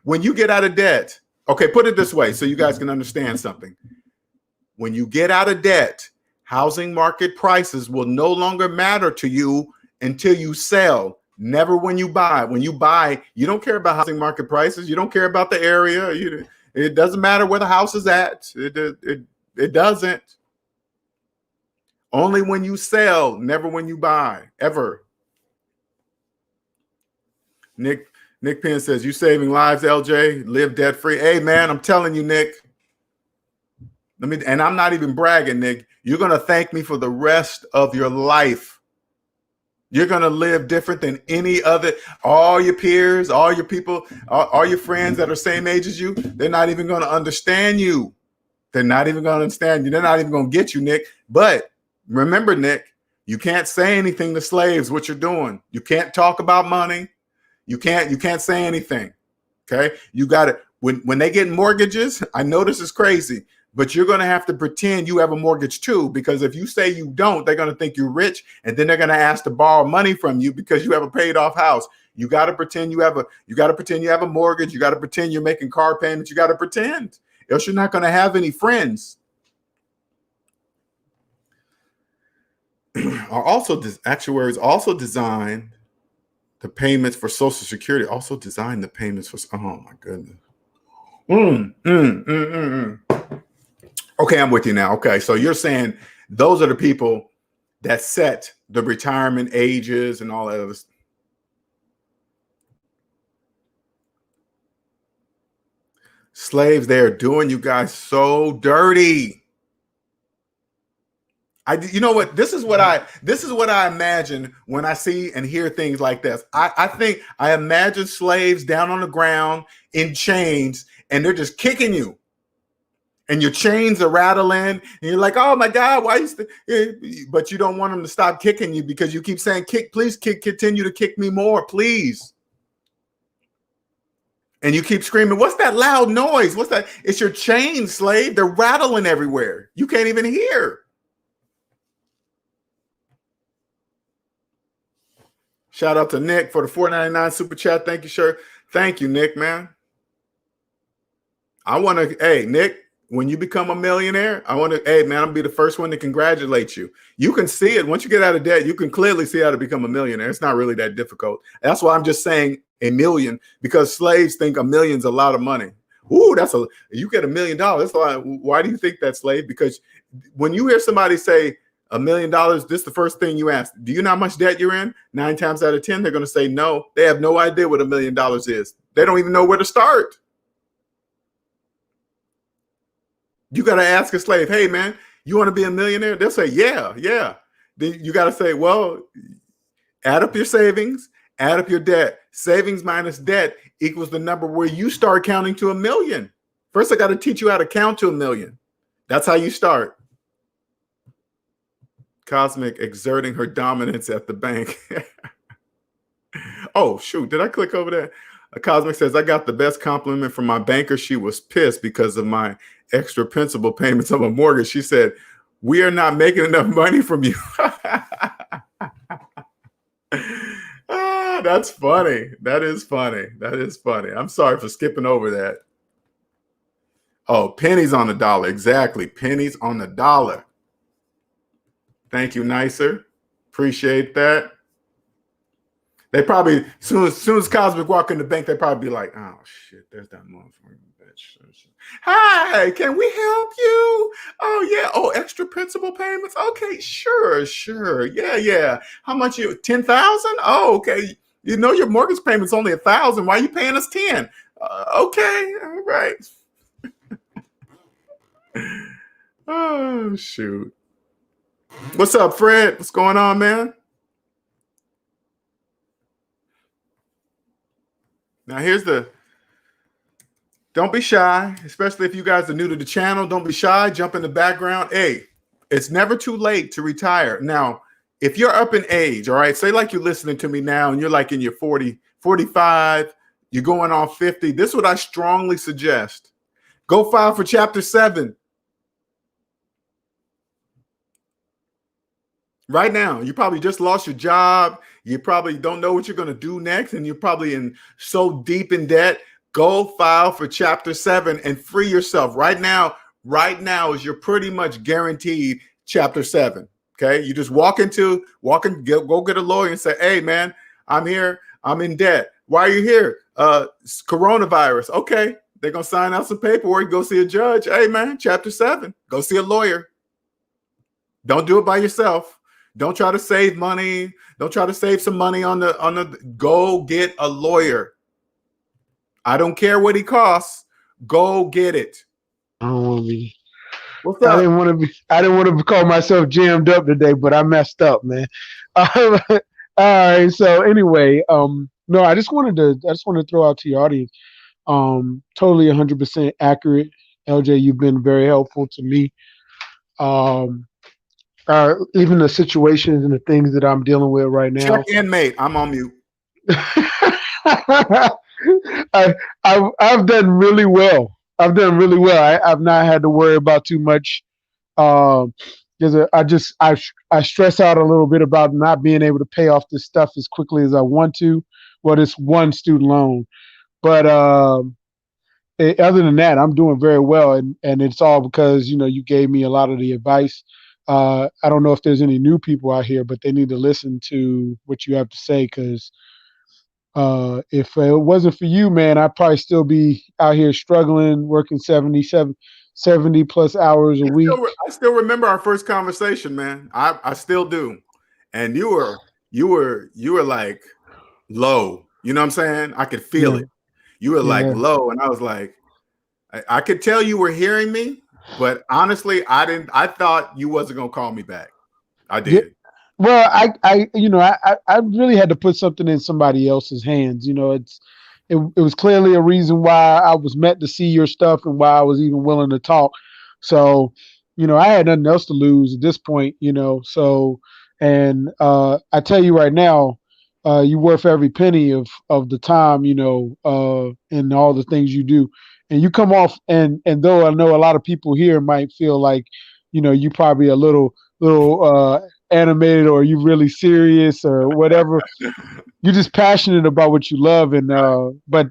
when you get out of debt, okay, put it this way so you guys can understand something. When you get out of debt, housing market prices will no longer matter to you until you sell. Never when you buy. When you buy, you don't care about housing market prices. You don't care about the area. It doesn't matter where the house is at. It doesn't. Only when you sell, never when you buy, ever. Nick Penn says, you saving lives, LJ, live debt free. Hey man, I'm telling you, Nick. And I'm not even bragging, Nick. You're going to thank me for the rest of your life. You're going to live different than any other. All your peers, all your people, all your friends that are same age as you, they're not even going to understand you. They're not even going to understand you. They're not even going to get you, Nick. But remember, Nick, you can't say anything to slaves what you're doing. You can't talk about money. You can't say anything. Okay. You got to, when they get mortgages, I know this is crazy, but you're going to have to pretend you have a mortgage too, because if you say you don't, they're going to think you're rich, and then they're going to ask to borrow money from you because you have a paid off house. You got to pretend you have a mortgage. You got to pretend you're making car payments. You got to pretend, else you're not going to have any friends. Actuaries also design the payments for Social Security. Also design the payments for. Oh my goodness. Okay, I'm with you now. Okay, so you're saying those are the people that set the retirement ages and all that other stuff. Slaves, they are doing you guys so dirty. You know what? This is what I imagine when I see and hear things like this. I imagine slaves down on the ground in chains, and they're just kicking you. And your chains are rattling, and you're like, "Oh my God, why you?" But you don't want them to stop kicking you because you keep saying, "Kick, please, continue to kick me more, please." And you keep screaming, "What's that loud noise? What's that?" It's your chains, slave. They're rattling everywhere. You can't even hear. Shout out to Nick for the $4.99 super chat. Thank you, sir. Thank you, Nick, man. Hey, Nick. When you become a millionaire, hey man, I'm gonna be the first one to congratulate you. You can see it once you get out of debt. You can clearly see how to become a millionaire. It's not really that difficult. That's why I'm just saying a million, because slaves think a million's a lot of money. Ooh, you get $1 million. That's a lot. Why do you think that, slave? Because when you hear somebody say $1 million, this is the first thing you ask. Do you know how much debt you're in? 9 times out of 10, they're gonna say no. They have no idea what $1 million is. They don't even know where to start. You got to ask a slave, hey, man, you want to be a millionaire? They'll say, yeah. Then you got to say, well, add up your savings, add up your debt. Savings minus debt equals the number where you start counting to $1 million. First, I got to teach you how to count to $1 million. That's how you start. Cosmic exerting her dominance at the bank. Oh, shoot. Did I click over there? Cosmic says, I got the best compliment from my banker. She was pissed because of my extra principal payments of a mortgage. She said, we are not making enough money from you. Ah, that's funny. That is funny. That is funny. I'm sorry for skipping over that. Oh, pennies on the dollar. Exactly. Pennies on the dollar. Thank you, Nicer. Appreciate that. They probably, soon as Cosmic walk in the bank, they probably be like, oh shit, there's that motherfucker bitch. Hi, can we help you? Oh yeah. Oh, extra principal payments? Okay, sure. Yeah. How much you 10,000? Oh, okay. You know your mortgage payment's only 1,000. Why are you paying us 10? Okay, all right. Oh shoot. What's up, Fred? What's going on, man? Now don't be shy, especially if you guys are new to the channel. Don't be shy. Jump in the background. Hey, it's never too late to retire. Now, if you're up in age, all right, say like you're listening to me now and you're like in your 40, 45, you're going on 50. This is what I strongly suggest. Go file for Chapter 7. Right now, you probably just lost your job. You probably don't know what you're going to do next, and you're probably so deep in debt. Go file for Chapter 7 and free yourself. Right now is you're pretty much guaranteed Chapter 7. Okay, you just go get a lawyer and say, "Hey, man, I'm here. I'm in debt. Why are you here? Coronavirus." Okay, they're gonna sign out some paperwork. Go see a judge. Hey, man, Chapter 7. Go see a lawyer. Don't do it by yourself. Don't try to save money. Don't try to save some money on the go get a lawyer. I don't care what he costs. Go get it. I don't want to be. What's up? I didn't want to call myself jammed up today, but I messed up, man. All right. So anyway, no, I just wanted to throw out to your audience. Totally 100% accurate. LJ, you've been very helpful to me. Even the situations and the things that I'm dealing with right now. Check in, mate. I'm on mute. I've done really well. I've not had to worry about too much. Because I stress out a little bit about not being able to pay off this stuff as quickly as I want to. Well, this one student loan, but other than that, I'm doing very well, and it's all because you gave me a lot of the advice. I don't know if there's any new people out here, but they need to listen to what you have to say, because if it wasn't for you, man, I'd probably still be out here struggling, working 70 plus hours a week. I still remember our first conversation, man. I still do. And you were like low. You know what I'm saying? I could feel it. You were like low, and I was like, I could tell you were hearing me, but honestly, I thought you wasn't gonna call me back. I did. Yeah. Well, I really had to put something in somebody else's hands. It was clearly a reason why I was meant to see your stuff and why I was even willing to talk. So, I had nothing else to lose at this point. So, and I tell you right now, you're worth every penny of the time, and all the things you do. And you come off, and though I know a lot of people here might feel like, you probably a little animated, or you really serious or whatever. You're just passionate about what you love, and but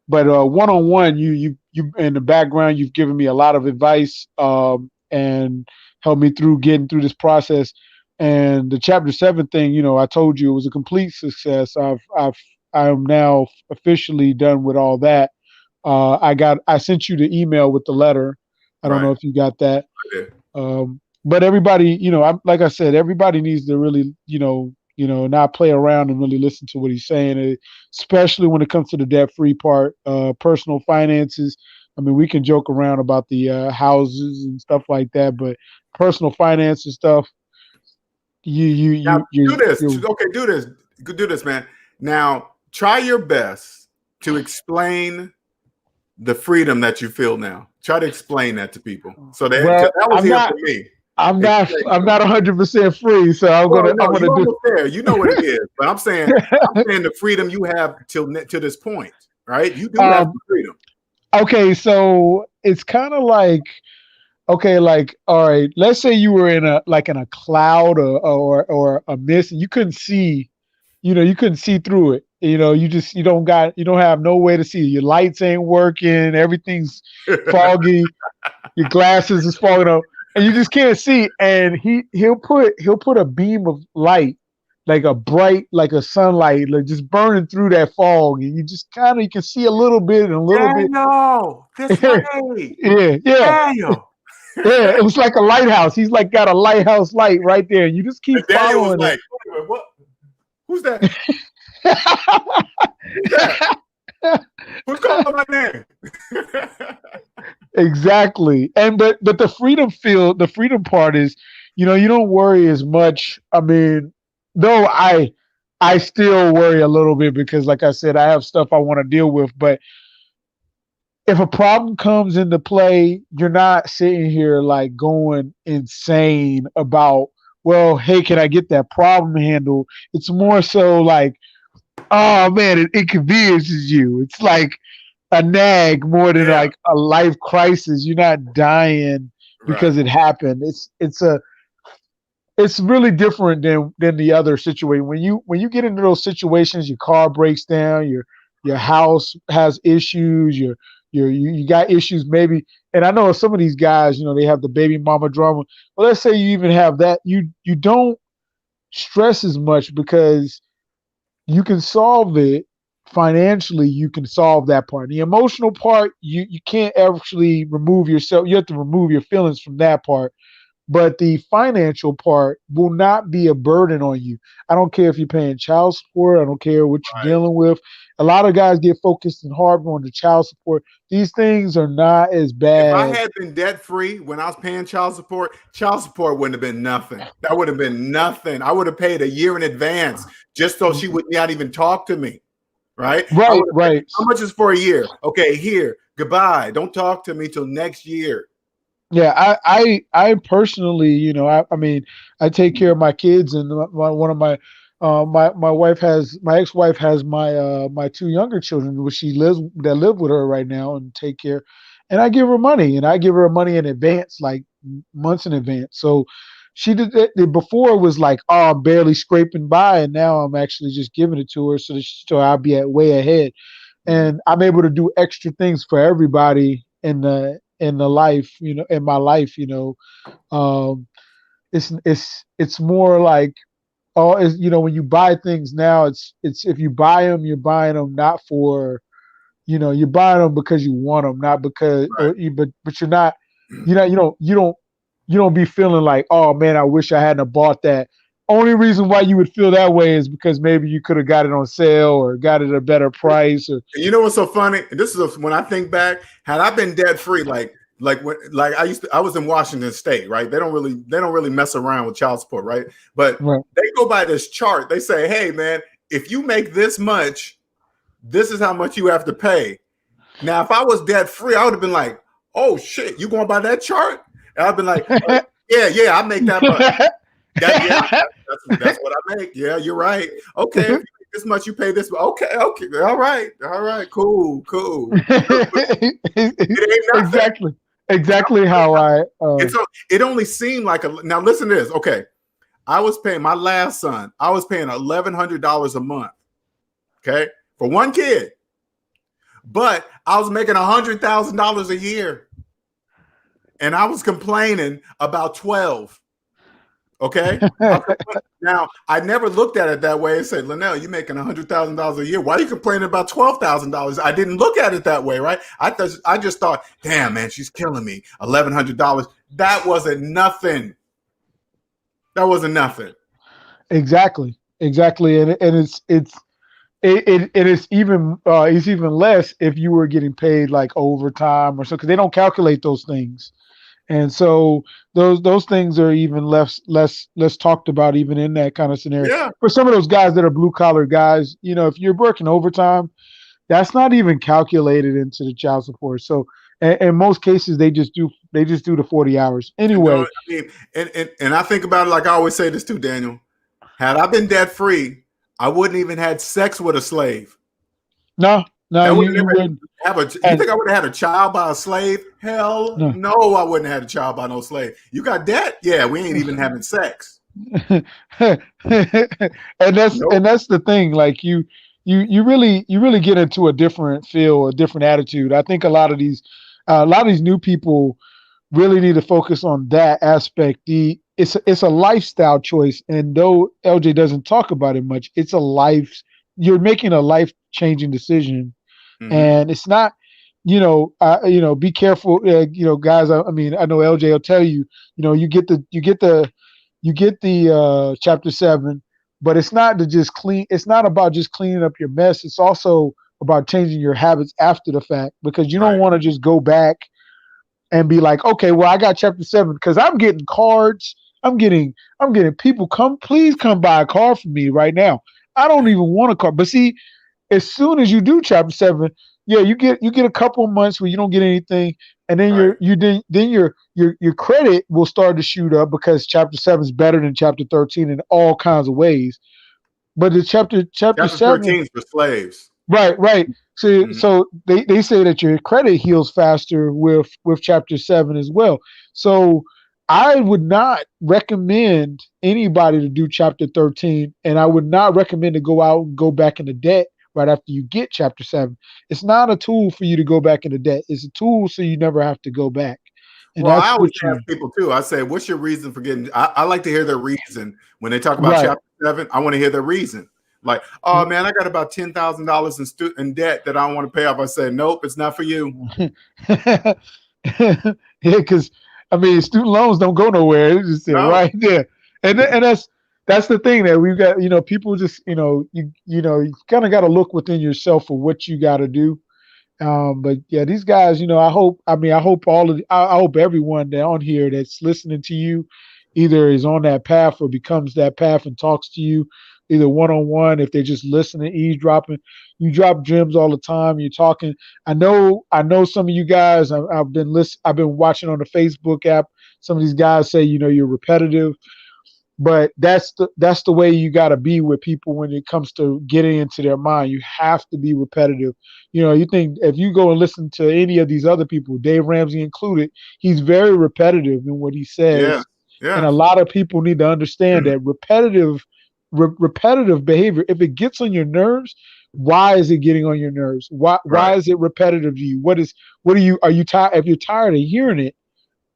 one-on-one, you in the background, you've given me a lot of advice, and helped me through getting through this process. And the Chapter 7 thing, I told you it was a complete success. I am now officially done with all that. I sent you the email with the letter. I don't know if you got that. But everybody, like I said, everybody needs to really, not play around and really listen to what he's saying, especially when it comes to the debt-free part, personal finances. I mean, we can joke around about the houses and stuff like that, but personal finance and stuff, do this. Okay, do this, man. Now, try your best to explain the freedom that you feel now. Try to explain that to people. So that was here for me. I'm not 100% free, so I'm gonna do there. You know what it is, but I'm saying the freedom you have till to this point, right? You do have the freedom. Okay, so it's kind of like, okay, like, all right, let's say you were in a cloud or a mist, and you couldn't see you couldn't see through it. You don't have no way to see. Your lights ain't working. Everything's foggy. Your glasses is fogging up, and you just can't see. And he'll put a beam of light, like a bright, like a sunlight, like just burning through that fog, and you can see a little bit and a little bit. Daniel, this way. Yeah. Daniel. Yeah, it was like a lighthouse. He's like got a lighthouse light right there. And you just keep And Daniel was following like, what? Who's that? Who's that? Who's calling my name? Exactly. But the freedom part is, you don't worry as much. I mean, though I still worry a little bit because, like I said, I have stuff I want to deal with. But if a problem comes into play, you're not sitting here like going insane about, well, hey, can I get that problem handled? It's more so like, oh man, it inconveniences you. It's like a nag more than like a life crisis. You're not dying because it happened. It's really different than the other situation. When you get into those situations, your car breaks down, your house has issues, you got issues maybe. And I know some of these guys, they have the baby mama drama. Well, let's say you even have that, you don't stress as much because you can solve it financially. You can solve that part. The emotional part, you can't actually remove yourself. You have to remove your feelings from that part. But the financial part will not be a burden on you. I don't care if you're paying child support. I don't care what you're dealing with. A lot of guys get focused and hard on the child support. These things are not as bad. If I had been debt free when I was paying child support wouldn't have been nothing. That would have been nothing. I would have paid a year in advance just so she would not even talk to me. Right. Right. How much is for a year? Okay, here. Goodbye. Don't talk to me till next year. Yeah, I personally, I mean, I take care of my kids, and one of my my ex-wife has my two younger children, which that live with her right now and take care, and I give her money, and I give her money in advance, like months in advance. So she did that before. It was like, oh, I'm barely scraping by, and now I'm actually just giving it to her so I'll be way ahead, and I'm able to do extra things for everybody in the life, in my life, it's more like, when you buy things now, it's if you buy them, you're buying them not for, you're buying them because you want them, not because, but you're not, you don't be feeling like, oh man, I wish I hadn't bought that. Only reason why you would feel that way is because maybe you could have got it on sale or got it at a better price. Or you know what's so funny? And this is when I think back, had I been debt free, like I was in Washington State, right? They don't really mess around with child support, right? But they go by this chart. They say, hey man, if you make this much, this is how much you have to pay. Now, if I was debt free, I would have been like, oh shit, you going by that chart? And I've been like, oh, yeah, I make that much. That's what I make. Yeah, you're right. Okay, if you make this much, you pay this. Okay, all right, cool. It ain't exactly how I. It only seemed like now. Listen to this. Okay, I was paying my last son. I was paying $1,100 a month. Okay, for one kid, but I was making $100,000 a year, and I was complaining about 12. Okay. Now I never looked at it that way and said, Linnell, you're making $100,000 a year. Why are you complaining about $12,000? I didn't look at it that way, right? I just thought, damn man, she's killing me. $1,100. That wasn't nothing. Exactly. And it's even less if you were getting paid like overtime or so, because they don't calculate those things. And so those things are even less talked about even in that kind of scenario. Yeah. For some of those guys that are blue collar guys, if you're working overtime, that's not even calculated into the child support. So in most cases, they just do the 40 hours anyway. I mean, and I think about it like I always say this too, Daniel. Had I been debt free, I wouldn't even had sex with a slave. No, you wouldn't. You think I would have had a child by a slave? Hell no, I wouldn't have had a child by no slave. You got debt? Yeah, we ain't even having sex. and Nope. that's the thing. Like you really get into a different feel, a different attitude. I think a lot of these new people really need to focus on that aspect. It's a lifestyle choice, and though LJ doesn't talk about it much, it's a life. You're making a life changing decision, Hmm. and it's not. Be careful. Guys. I mean, I know LJ will tell you. You get the chapter 7, but it's not to just clean. It's not about just cleaning up your mess. It's also about changing your habits after the fact, because you don't Right. want to just go back and be like, okay, well, I got chapter 7 because I'm getting cards. I'm getting people, please come buy a car for me right now. I don't even want a car. But see, as soon as you do chapter 7, yeah, you get a couple of months where you don't get anything, and then Right. your credit will start to shoot up because chapter 7 is better than chapter 13 in all kinds of ways. But the chapter Chapter 7, 13 is for slaves. right. So Hmm. they say that your credit heals faster with chapter 7 as well. So I would not recommend anybody to do chapter 13, and I would not recommend to go out and go back into debt right after you get chapter 7. It's not a tool for you to go back into debt. It's a tool so you never have to go back. And Well, I that's always what ask you people too. I say, "What's your reason for getting?" I like to hear their reason when they talk about right. chapter 7. I want to hear their reason. Like, oh man, I got about $10,000 in debt that I want to pay off. I say, nope, it's not for you. Yeah, because I mean, student loans don't go nowhere. It's just there, No. right there, and that's the thing that we've got. People just you kind of got to look within yourself for what you got to do. But yeah, these guys, I hope I hope everyone that on here that's listening to you either is on that path or becomes that path and talks to you either one on one. If they're just listening, eavesdropping, you drop gems all the time. You're talking. I know some of you guys. I've been watching on the Facebook app. Some of these guys say, you're repetitive, but that's the way you got to be with people when it comes to getting into their mind. You have to be repetitive. You think if you go and listen to any of these other people, Dave Ramsey included, he's very repetitive in what he Yeah. says, and Yeah. a lot of people need to understand that repetitive behavior, if it gets on your nerves, why is it getting on your nerves? Why Right. is it repetitive to you? Are you tired? If you're tired of hearing it,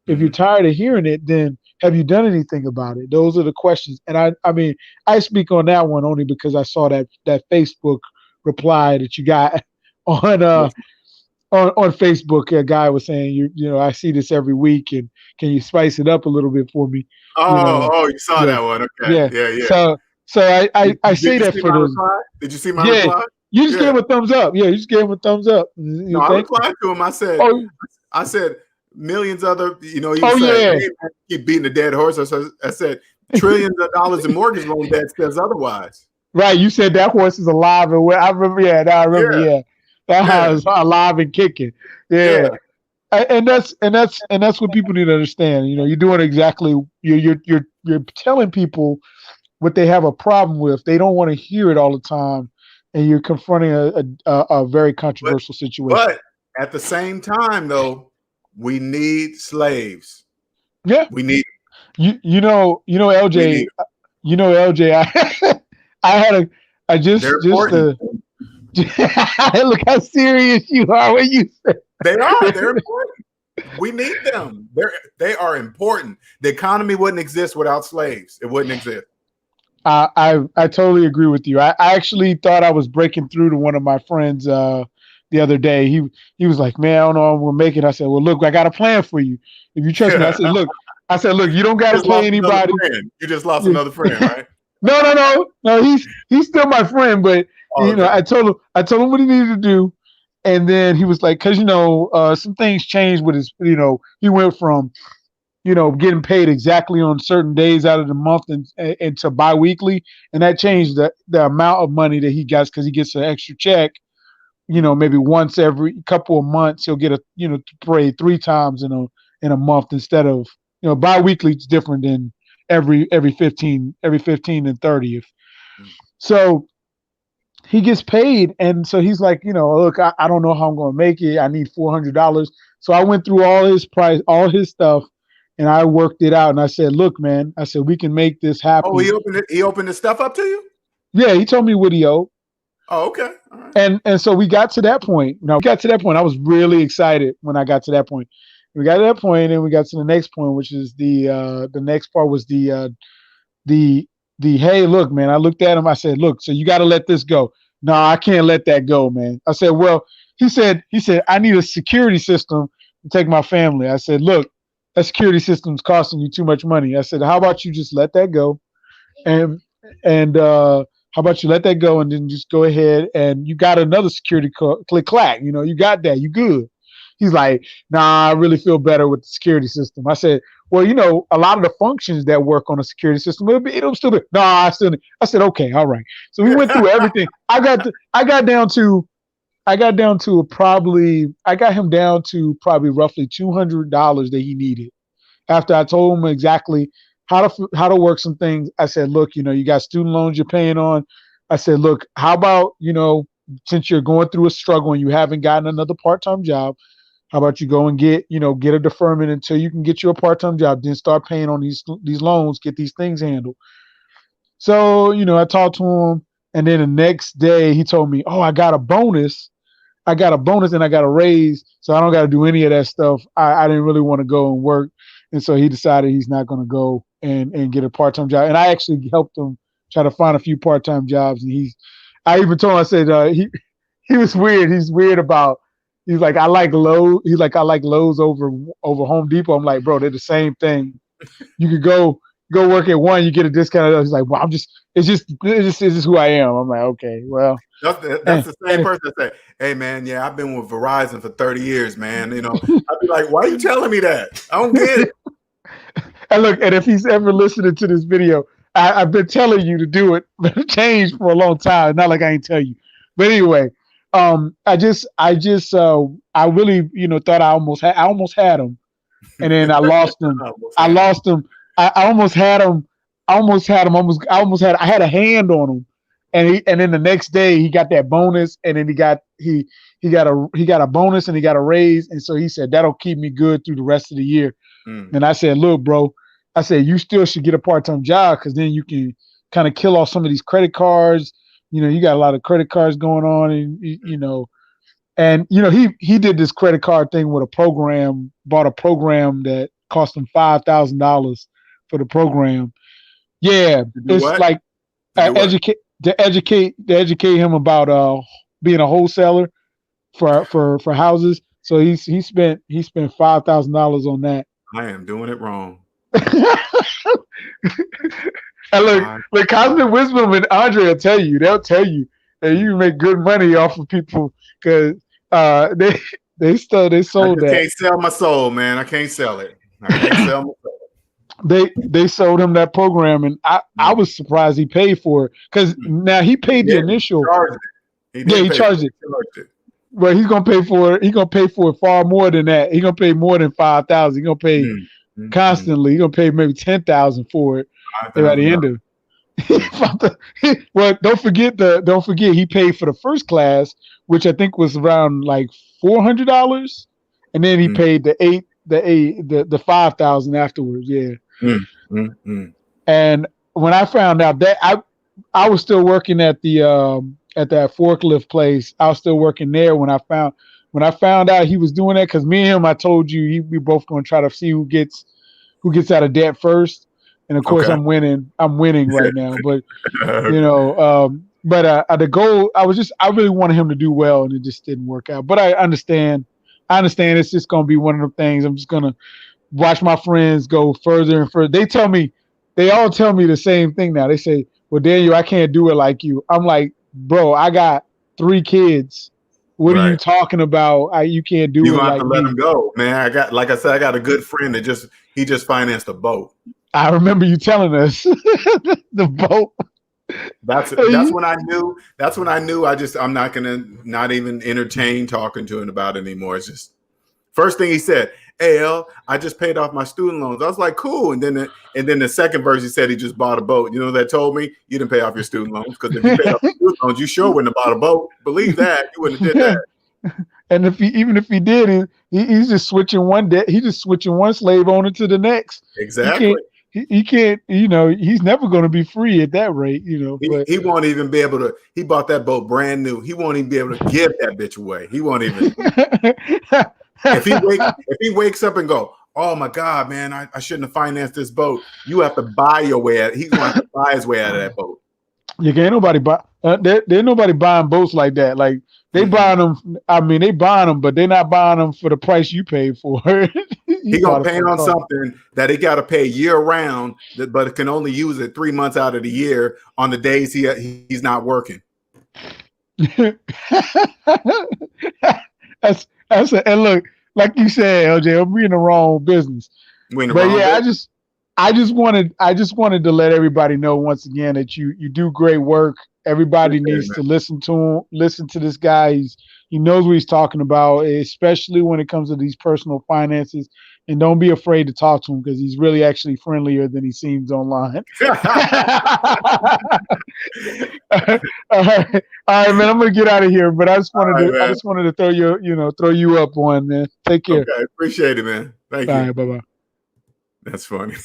Hmm. then have you done anything about it? Those are the questions. And I mean, I speak on that one only because I saw that Facebook reply that you got on on Facebook. A guy was saying, I see this every week, and can you spice it up a little bit for me? You Oh, know, oh, you saw yeah, that one. Okay. yeah. Yeah, yeah. So I Did say you that see for my those. reply? Did you see my Yeah, reply? you just gave Yeah. him a thumbs up. Yeah, you just gave him a thumbs up. No, I Thank you. replied to him. Oh, I said, millions other, he oh was saying, yeah. hey, man, keep beating the dead horse. I said, trillions of dollars in mortgage loan debt says otherwise. Right, you said that horse is alive and well. I remember, yeah, now I remember, Yeah, yeah, that yeah, horse is alive and kicking, yeah, yeah. and that's what people need to understand. You're doing exactly you're telling people what they have a problem with. They don't want to hear it all the time, and you're confronting a very But controversial situation. but at the same time, though, we need slaves. Yeah, We need we need LJ, them. LJ. I had a I They're just important. look how serious you are when you They are. They're say. important. We need them. They are important. The economy wouldn't exist without slaves. It wouldn't exist. I totally agree with you. I actually thought I was breaking through to one of my friends the other day. He was like, "Man, I don't know if we'll make it." I said, "Well, look, I got a plan for you. If you trust me." Yeah. I said, "Look, you don't got to Just pay lost another anybody." friend. You just lost Yeah. another friend, right? No. He's still my friend, but Oh, okay. I told him what he needed to do, and then he was like, "Cause some things changed with his. He went from getting paid exactly on certain days out of the month and to biweekly, and that changed the amount of money that he gets because he gets an extra check. Maybe once every couple of months he'll get paid 3 times in a month instead of biweekly. It's different than every 15 and 30th. So he gets paid, and so he's like, look, I don't know how I'm going to make it. I need $400. So I went through all his stuff, and I worked it out. And I said, look, man, I said, we can make this happen. Oh, he opened the stuff up to you? Yeah, he told me what he owed. Oh, okay. All right. And so we got to that point. I was really excited when I got to that point. We got to that point, and we got to the next point, which is the next part was the hey, look, man. I looked at him. I said, look, so you got to let this go. No, I can't let that go, man. I said, well, he said, I need a security system to take my family. I said, look, that security system's costing you too much money. I said, how about you just let that go, and how about you let that go and then just go ahead and you got another security click clack. You got that. You good. He's like, nah, I really feel better with the security system. I said, well, a lot of the functions that work on a security system, it'll still be. No, I said, okay, all right. So we went through everything. I got him down to probably roughly $200 that he needed. After I told him exactly how to work some things, I said, look, you got student loans you're paying on. I said, look, how about, since you're going through a struggle and you haven't gotten another part-time job, how about you go and get a deferment until you can get you a part-time job, then start paying on these loans, get these things handled. So, I talked to him, and then the next day he told me, oh, I got a bonus and I got a raise, so I don't got to do any of that stuff. I didn't really want to go and work. And so he decided he's not going to go and get a part-time job. And I actually helped him try to find a few part-time jobs. And I even told him, I said, he was weird. He's weird about, he's like, I like Lowe's. He's like, I like Lowe's over Home Depot. I'm like, bro, they're the same thing. You could go work at one, you get a discount. He's like, well, it's just who I am. I'm like, okay, well. That's the same person that say, hey, man, yeah, I've been with Verizon for 30 years, man. I'd be like, why are you telling me that? I don't get it. And look, and if he's ever listening to this video, I've been telling you to do it, but it changed for a long time. Not like I ain't tell you. But anyway, I really, thought I almost had him. And then I lost him. I almost had him. I had a hand on him. And then the next day he got that bonus, and then he got a bonus and he got a raise, and so he said that'll keep me good through the rest of the year. And I said, look, bro, I said you still should get a part-time job because then you can kind of kill off some of these credit cards. You got a lot of credit cards going on, and he did this credit card thing with bought a program that cost him $5,000 for the program. Yeah, it's what? like to educate him about being a wholesaler for houses. So he spent $5,000 on that. I am doing it wrong. And look, Cosmic Wisdom and Andre will tell you. They'll tell you that you make good money off of people because they sold that. I can't sell my soul, man. I can't sell it. I can't sell my soul. They sold him that program, and I was surprised he paid for it because now he paid the initial. He charged it. But he's gonna pay for it. He's gonna pay for it far more than that. He's gonna pay more than $5,000. He's gonna pay constantly. He's gonna pay maybe $10,000 for it at the end of it. Well, don't forget he paid for the first class, which I think was around like $400, and then he paid the $5,000 afterwards. Yeah. And when I found out that I was still working at that forklift place. I was still working there when I found out he was doing that, because me and him, I told you, we both going to try to see who gets out of debt first. And of course, I'm winning right now. But the goal, I really wanted him to do well, and it just didn't work out. But I understand. It's just going to be one of the things. I'm just going to watch my friends go further and further. They all tell me the same thing now. They say, well, Daniel, I can't do it like you. I'm like, bro, I got 3 kids. What are you talking about? You can't do it like me. You have to let them go, man. I got a good friend that he just financed a boat. I remember you telling us the boat. That's when I knew. That's when I knew. I'm not gonna even entertain talking to him about it anymore. It's just first thing he said, "Hey, El, I just paid off my student loans." I was like, "Cool." And then the second verse, he said he just bought a boat. You know, that told me you didn't pay off your student loans, because if you paid off your student loans, you sure wouldn't have bought a boat. Believe that, you wouldn't have did that. And even if he did, he's just switching one debt. He's just switching one slave owner to the next. Exactly. He can't. He's never going to be free at that rate. But He won't even be able to. He bought that boat brand new. He won't even be able to give that bitch away. He won't even. If he wakes up and go, oh my God, man, I shouldn't have financed this boat. You have to buy your way out. He's going to have to buy his way out of that boat. You can't nobody buy. There's nobody buying boats like that. Like they buying them. I mean, they buying them, but they're not buying them for the price you paid for. He gonna pay on something that he got to pay year round, but it can only use it 3 months out of the year on the days he's not working. And look, like you said, LJ, I'm in the wrong business. I just wanted to let everybody know once again that you do great work. Everybody needs to listen to this guy. He knows what he's talking about, especially when it comes to these personal finances. And don't be afraid to talk to him because he's really actually friendlier than he seems online. All right, man. I'm gonna get out of here, but I just wanted to throw you up one, man. Take care. Okay, appreciate it, man. Thank you. All right, bye-bye. That's funny.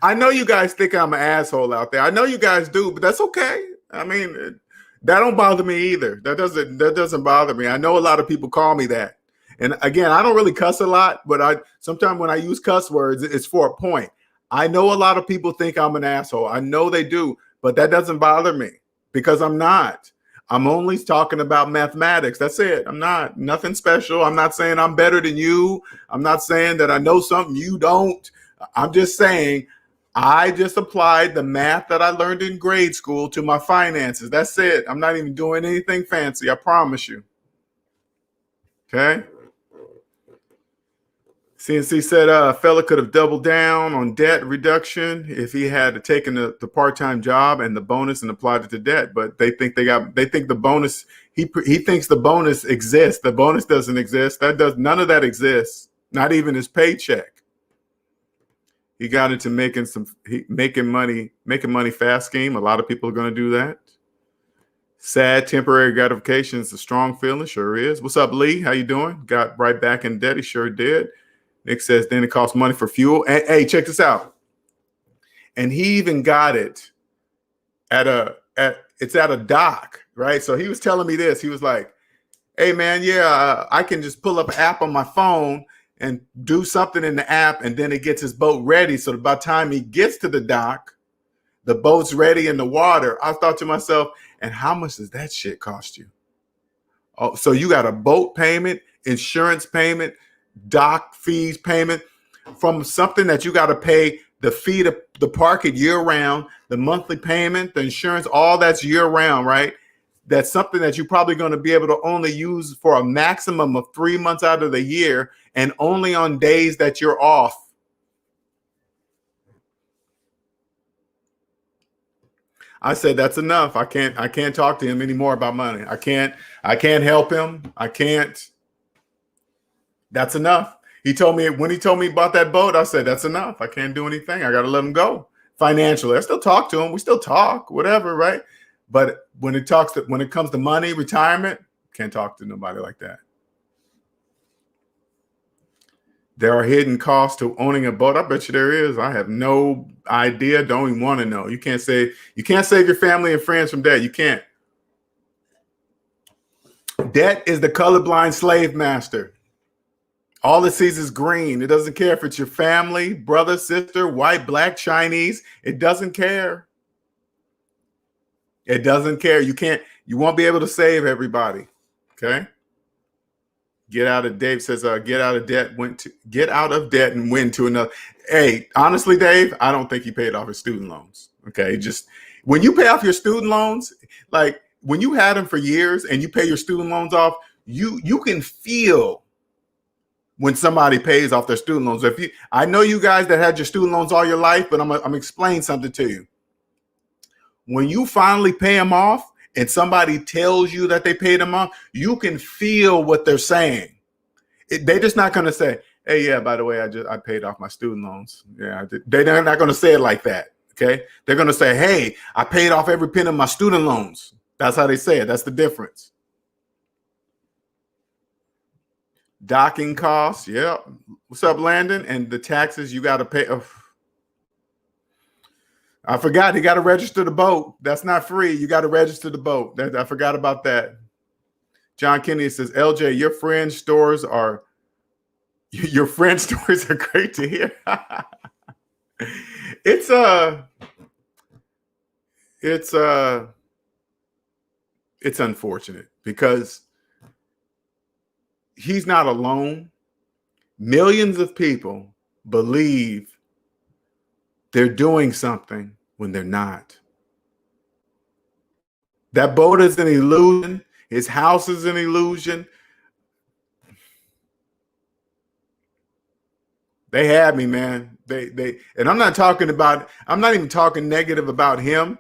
I know you guys think I'm an asshole out there. I know you guys do, but that's okay. I mean, that don't bother me either. That doesn't bother me. I know a lot of people call me that. And again, I don't really cuss a lot, but sometimes when I use cuss words, it's for a point. I know a lot of people think I'm an asshole. I know they do, but that doesn't bother me because I'm not. I'm only talking about mathematics. That's it. I'm not nothing special. I'm not saying I'm better than you. I'm not saying that I know something you don't. I'm just saying I just applied the math that I learned in grade school to my finances. That's it. I'm not even doing anything fancy. I promise you. Okay. CNC said a fella could have doubled down on debt reduction if he had taken the part-time job and the bonus and applied it to debt. But they think the bonus, he thinks the bonus exists. The bonus doesn't exist. None of that exists. Not even his paycheck. He got into making money fast scheme. A lot of people are going to do that. Sad temporary gratification is a strong feeling. Sure is. What's up, Lee? How you doing? Got right back in debt. He sure did. Nick says, then it costs money for fuel. And, hey, check this out. And he even got it it's at a dock, right? So he was telling me this. He was like, hey, man, I can just pull up an app on my phone and do something in the app, and then it gets his boat ready. So by the time he gets to the dock, the boat's ready in the water. I thought to myself, and how much does that shit cost you? Oh, so you got a boat payment, insurance payment, dock fees payment from something that you got to pay the fee to park it year round, the monthly payment, the insurance, all that's year round, right? That's something that you're probably going to be able to only use for a maximum of 3 months out of the year and only on days that you're off. I said, that's enough. I can't talk to him anymore about money. I can't help him. I can't. That's enough. When he told me about that boat, I said, that's enough. I can't do anything. I got to let him go financially. I still talk to him. We still talk, whatever, right? But when it comes to money, retirement, can't talk to nobody like that. There are hidden costs to owning a boat. I bet you there is. I have no idea. Don't even want to know. You can't save your family and friends from debt. You can't. Debt is the colorblind slave master. All it sees is green. It doesn't care if it's your family, brother, sister, white, black, Chinese. It doesn't care. It doesn't care. You won't be able to save everybody. Okay. Get out of Dave says, get out of debt and win to another. Hey, honestly, Dave, I don't think he paid off his student loans. Okay. Just when you pay off your student loans, like when you had them for years and you pay your student loans off, you can feel when somebody pays off their student loans. I know you guys that had your student loans all your life, but I'm explaining something to you. When you finally pay them off and somebody tells you that they paid them off, you can feel what they're saying. They're just not going to say, hey, yeah, by the way, I paid off my student loans. Yeah, they're not going to say it like that. Okay. They're going to say, hey, I paid off every penny of my student loans. That's how they say it. That's the difference. Docking costs. Yep. What's up, Landon? And the taxes you got to pay. Oh, I forgot. You got to register the boat. That's not free. You got to register the boat. I forgot about that. John Kennedy says, LJ, your friend stories are great to hear. It's unfortunate because he's not alone. Millions of people believe they're doing something when they're not. That boat is an illusion. His house is an illusion. They had me, man. And I'm not even talking negative about him.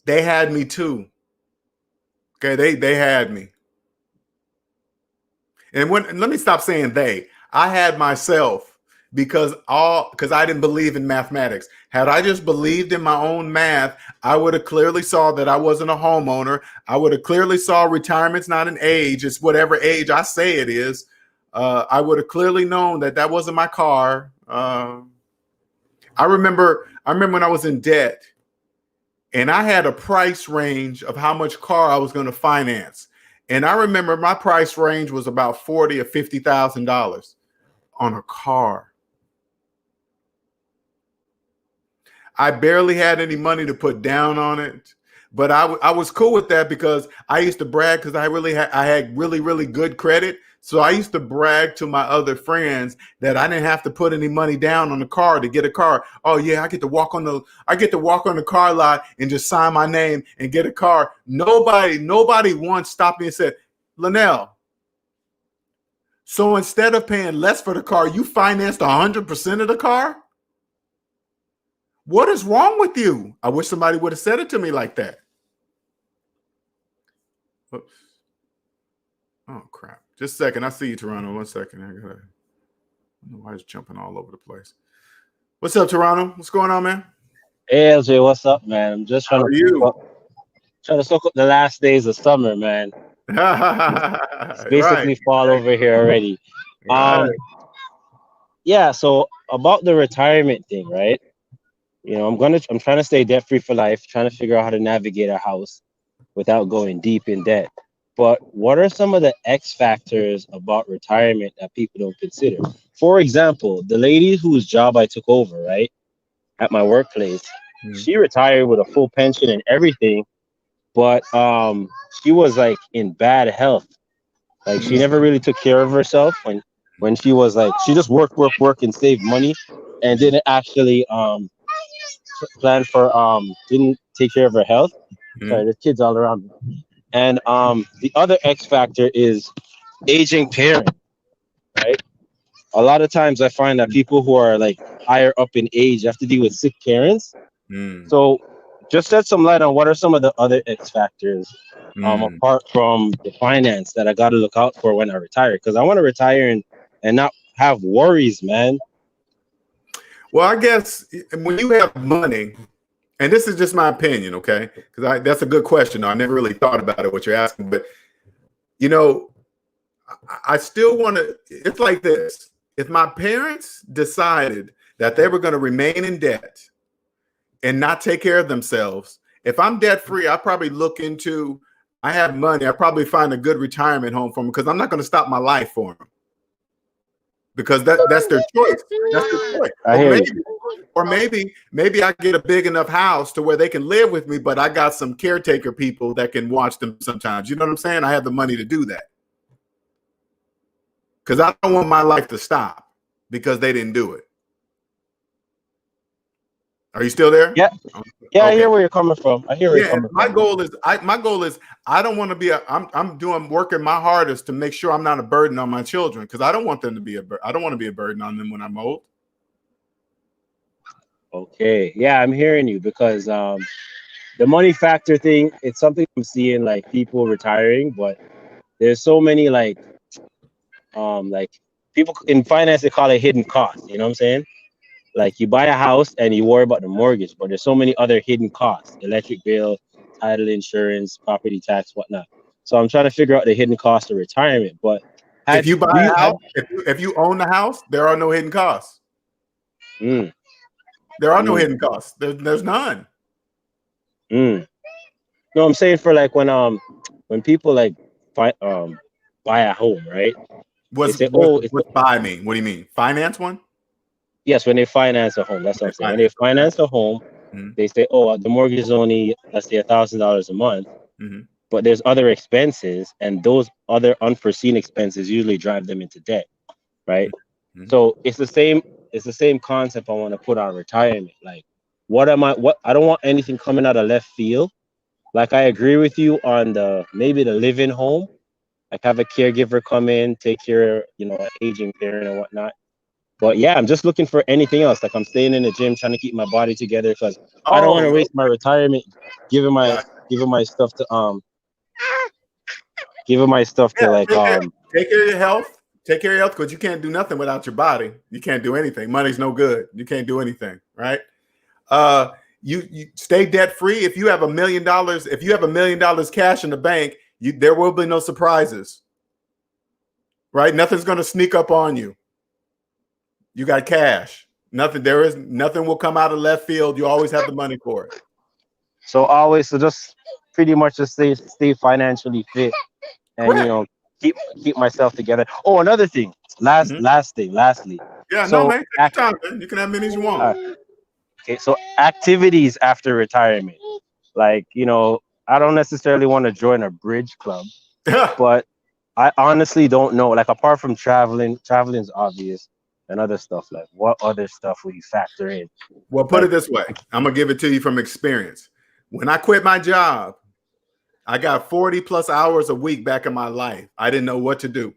They had me too. Okay, they had me. And let me stop saying they. I had myself because I didn't believe in mathematics. Had I just believed in my own math, I would have clearly saw that I wasn't a homeowner. I would have clearly saw retirement's not an age. It's whatever age I say it is. I would have clearly known that wasn't my car. I remember when I was in debt and I had a price range of how much car I was going to finance. And I remember my price range was about $40,000 or $50,000 on a car. I barely had any money to put down on it, but I was cool with that because I used to brag because I had really, really good credit. So I used to brag to my other friends that I didn't have to put any money down on the car to get a car. Oh yeah, I get to walk on the car lot and just sign my name and get a car. Nobody once stopped me and said, Linnell, so instead of paying less for the car, you financed 100% of the car? What is wrong with you? I wish somebody would have said it to me like that. Oops. Oh crap. Just a second. I see you, Toronto. 1 second. I don't know why it's jumping all over the place. What's up, Toronto? What's going on, man? Hey, LJ, what's up, man? I'm just trying to soak up the last days of summer, man. It's basically fall over here already. Right. Yeah, so about the retirement thing, right? You know, I'm trying to stay debt free for life, trying to figure out how to navigate a house without going deep in debt. But what are some of the X factors about retirement that people don't consider? For example, the lady whose job I took over, right, at my workplace, she retired with a full pension and everything, but she was like in bad health. Like she never really took care of herself when she was like, she just work and save money and didn't actually plan for didn't take care of her health. Sorry, there's kids all around me. And the other X factor is aging parent, right? A lot of times I find that people who are like higher up in age have to deal with sick parents. So just shed some light on what are some of the other X factors apart from the finance that I got to look out for when I retire, because I want to retire and not have worries, man. Well, I guess when you have money, and this is just my opinion, okay? Because that's a good question. I never really thought about it, what you're asking, but you know, I still want to. It's like this: if my parents decided that they were going to remain in debt and not take care of themselves, if I'm debt free, I probably look into. I have money. I probably find a good retirement home for them because I'm not going to stop my life for them. Because that's their choice. That's their choice. Or maybe I get a big enough house to where they can live with me, but I got some caretaker people that can watch them sometimes. You know what I'm saying? I have the money to do that. Because I don't want my life to stop because they didn't do it. Are you still there? Yeah. Yeah, okay. I hear where you're coming from. My goal is I don't want to be I'm working my hardest to make sure I'm not a burden on my children, because I don't want them to be I don't want to be a burden on them when I'm old. Okay. Yeah, I'm hearing you, because the money factor thing, it's something I'm seeing, like people retiring, but there's so many like people in finance, they call it hidden costs. You know what I'm saying? Like you buy a house and you worry about the mortgage, but there's so many other hidden costs: electric bill, title insurance, property tax, whatnot. So I'm trying to figure out the hidden cost of retirement. But If you buy do you a have house, if you own the house, there are no hidden costs. mm, There are no mm, hidden costs. There's none. mm. No, I'm saying for like when people like buy a home, right? They say, oh, it's What's buy mean? What do you mean? Finance one? yes, when they finance a home, that's what They I'm saying. When they finance. Okay. finance a home, Mm-hmm. they say, oh, the mortgage is only, let's say, $1,000 a month, Mm-hmm. but there's other expenses, and those other unforeseen expenses usually drive them into debt, right? Mm-hmm. So it's the same concept I want to put on retirement. Like, what I don't want anything coming out of left field. Like, I agree with you on maybe the live-in home, like have a caregiver come in, take care, an aging parent and whatnot. But yeah, I'm just looking for anything else. Like I'm staying in the gym, trying to keep my body together because I don't want to Oh, waste my retirement giving my God. giving my stuff to giving my stuff to Yeah. like Take care of your health. Take care of your health because you can't do nothing without your body. You can't do anything. Money's no good. You can't do anything, right? You stay debt free. If you have $1 million, if you have $1 million cash in the bank, there will be no surprises, right? Nothing's going to sneak up on you. You got cash. Nothing will come out of left field. You always have the money for it. so just pretty much just stay financially fit and Correct. keep myself together. Oh, another thing. Lastly. Yeah, no, So man. Take your time, man. You can have many as you want. okay, so activities after retirement. Like, I don't necessarily want to join a bridge club, but I honestly don't know. Like apart from traveling's obvious and other stuff. Like what other stuff will you factor in? Well, put Like, it this way. I'm going to give it to you from experience. When I quit my job, I got 40 plus hours a week back in my life. I didn't know what to do.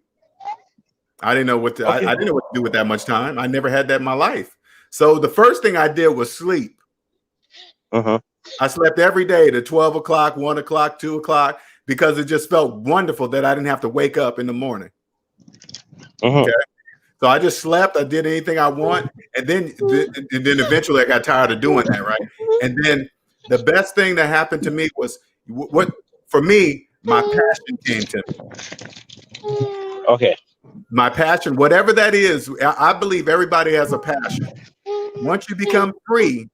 I didn't know what to, okay. I didn't know what to do with that much time. I never had that in my life. So the first thing I did was sleep. Uh-huh. I slept every day to 12 o'clock, 1 o'clock, 2 o'clock, because it just felt wonderful that I didn't have to wake up in the morning. Uh-huh. Okay. So I just slept. I did anything I want. And then eventually I got tired of doing that. Right. And then the best thing that happened to me was for me, my passion came to me. Okay. My passion, whatever that is, I believe everybody has a passion. Once you become free,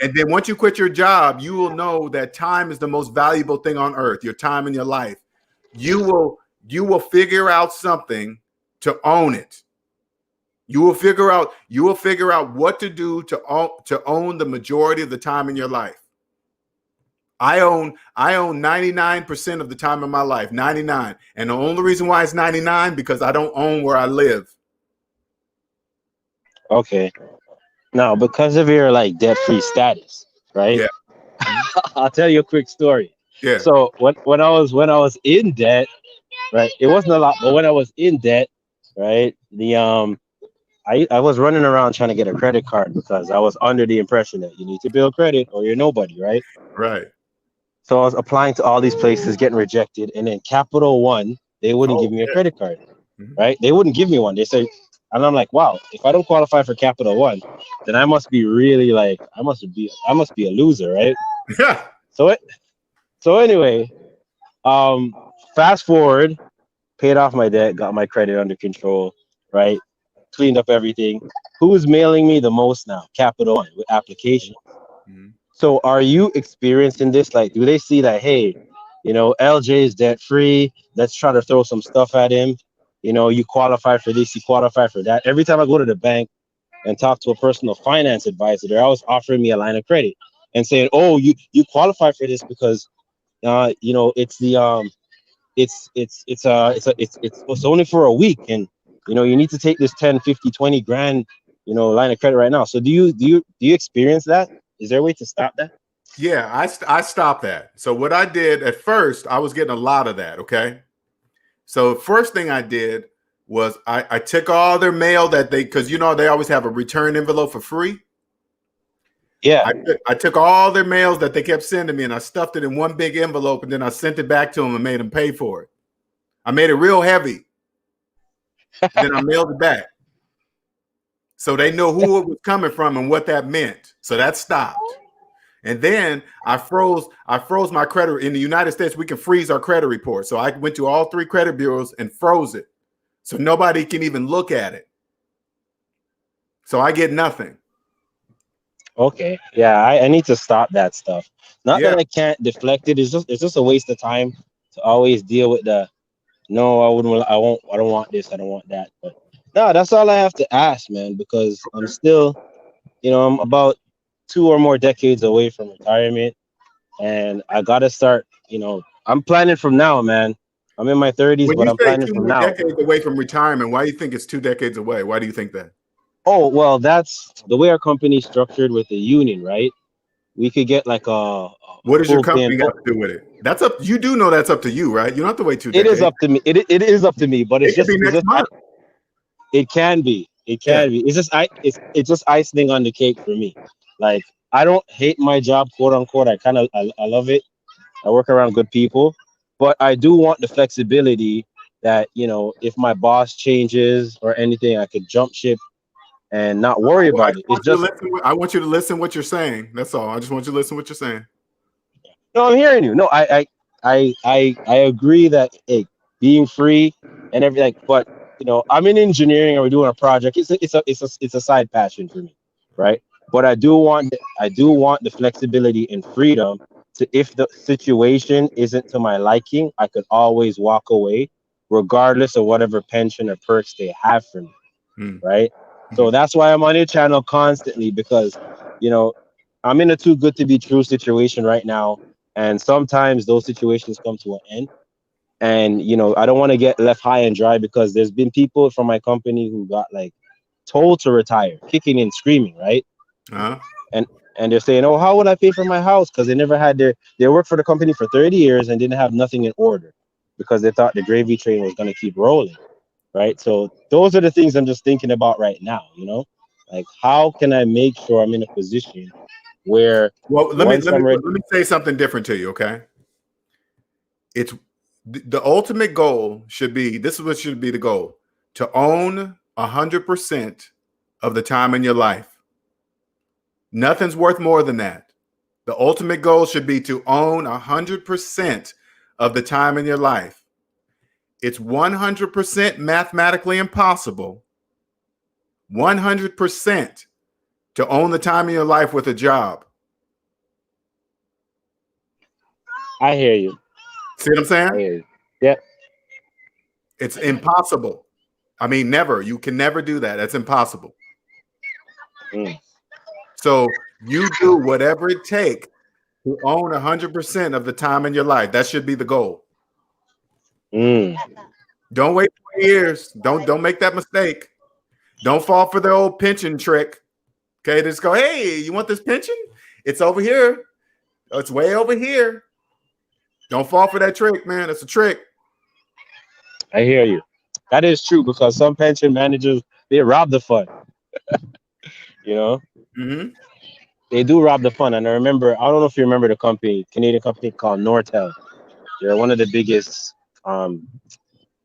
and then once you quit your job, you will know that time is the most valuable thing on earth, your time in your life. You will figure out something to own it. You will figure out what to do to own the majority of the time in your life. I own 99% of the time in my life, 99. And the only reason why it's 99 because I don't own where I live. Okay. Now, because of your like debt-free status, right? Yeah. I'll tell you a quick story. Yeah. So when I was in debt, right? It wasn't a lot, but when I was in debt, right? I was running around trying to get a credit card because I was under the impression that you need to build credit or you're nobody, right? Right. So I was applying to all these places, getting rejected, and then Capital One, they wouldn't give me a credit card, right? They wouldn't give me one. They say, and I'm like, wow, if I don't qualify for Capital One, then I must be really like, I must be a loser, right? Yeah. So anyway, fast forward, paid off my debt, got my credit under control, right? Cleaned up everything. Who's mailing me the most now? Capital One with application. Mm-hmm. So are you experiencing this? Like, do they see that, hey, LJ is debt free. Let's try to throw some stuff at him. You qualify for this, you qualify for that. Every time I go to the bank and talk to a personal finance advisor, they're always offering me a line of credit and saying, oh, you qualify for this because it's the it's only for a week, and you need to take this 10, 50, 20 grand line of credit right now. So do you experience that? Is there a way to stop that? Yeah, I stopped that. So what I did at first, I was getting a lot of that. Okay. So first thing I did was I took all their mail that because they always have a return envelope for free. Yeah. I took all their mails that they kept sending me and I stuffed it in one big envelope and then I sent it back to them and made them pay for it. I made it real heavy. Then I mailed it back. So they know who it was coming from and what that meant. So that stopped. And then I froze my credit. In the United States, we can freeze our credit report. So I went to all 3 credit bureaus and froze it. So nobody can even look at it. So I get nothing. Okay. Yeah, I need to stop that stuff. Not Yeah. that I can't deflect it. It's just a waste of time to always deal with the no, I don't want this, I don't want that. But no, that's all I have to ask, man, because I'm still, I'm about 2 or more decades away from retirement, and I gotta start, I'm planning from now, man. I'm in my 30s, When but you I'm say planning 2 from more now. decades away from retirement, why do you think it's 2 decades away? Why do you think that? Oh, well, that's the way our company's structured with the union, right? We could get like a What does your full paying. company got to do with it? That's up. You do know that's up to you, right? You don't have to wait 2 It is decades. up to me. It is up to me, but It could be next month. it can be. It can be. It's just icing on the cake for me. Like, I don't hate my job, quote unquote. I love it. I work around good people, but I do want the flexibility that, if my boss changes or anything, I could jump ship and not worry about it. It's just I want you to listen what you're saying. That's all. I just want you to listen what you're saying. no, I'm hearing you. No, I agree that, hey, being free and everything, but I'm in engineering and we're doing a project. It's a side passion for me, right? But I do want the flexibility and freedom to, if the situation isn't to my liking, I could always walk away, regardless of whatever pension or perks they have for me, right? So that's why I'm on your channel constantly, because I'm in a too good to be true situation right now. And sometimes those situations come to an end. And, I don't want to get left high and dry, because there's been people from my company who got like told to retire, kicking and screaming, right? Uh-huh. And they're saying, oh, how would I pay for my house? Because they never had they worked for the company for 30 years and didn't have nothing in order, because they thought the gravy train was going to keep rolling, right? So those are the things I'm just thinking about right now, like, how can I make sure I'm in a position where Let once I'm ready. me say something different to you, okay? It's the ultimate goal should be, this is what should be the goal: to own 100% of the time in your life. Nothing's worth more than that. The ultimate goal should be to own 100% of the time in your life. It's 100% mathematically impossible, 100%, to own the time in your life with a job. I hear you. See what I'm saying? I hear you. Yeah. It's impossible. I mean, never. You can never do that. That's impossible. So you do whatever it takes to own 100% of the time in your life. That should be the goal. Don't wait 20 years. Don't make that mistake. Don't fall for the old pension trick. Okay, just go, hey, you want this pension? It's over here. It's way over here. Don't fall for that trick, man. It's a trick. I hear you. That is true, because some pension managers, they rob the fund. They do rob the fund. And I don't know if you remember the Canadian company called Nortel. They're one of the biggest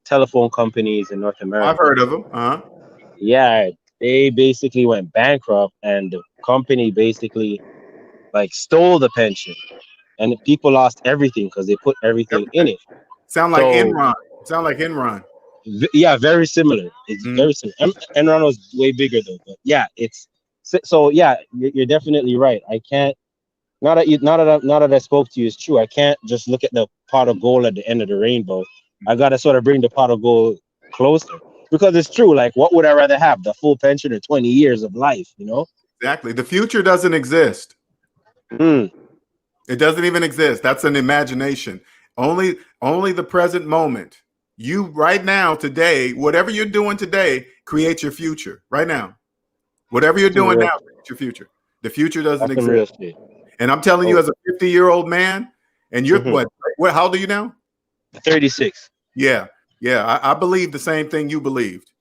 telephone companies in North America. I've heard of them. Yeah, they basically went bankrupt, and the company basically like stole the pension, and people lost everything because they put everything in it. Sound like Enron. Yeah, very similar. It's very similar. Enron was way bigger though, but yeah, it's so yeah. You're definitely right. I can't. Not that I spoke to you is true. I can't just look at the pot of gold at the end of the rainbow. I gotta sort of bring the pot of gold closer, because it's true. Like, what would I rather have, the full pension or 20 years of life? Exactly. The future doesn't exist. It doesn't even exist. That's an imagination. Only the present moment. You right now, today, whatever you're doing today, creates your future. Right now, whatever you're doing now creates your future. The future doesn't exist. And I'm telling you, as a 50-year-old man, and you're what? How old are you now? 36. Yeah. I believe the same thing you believed.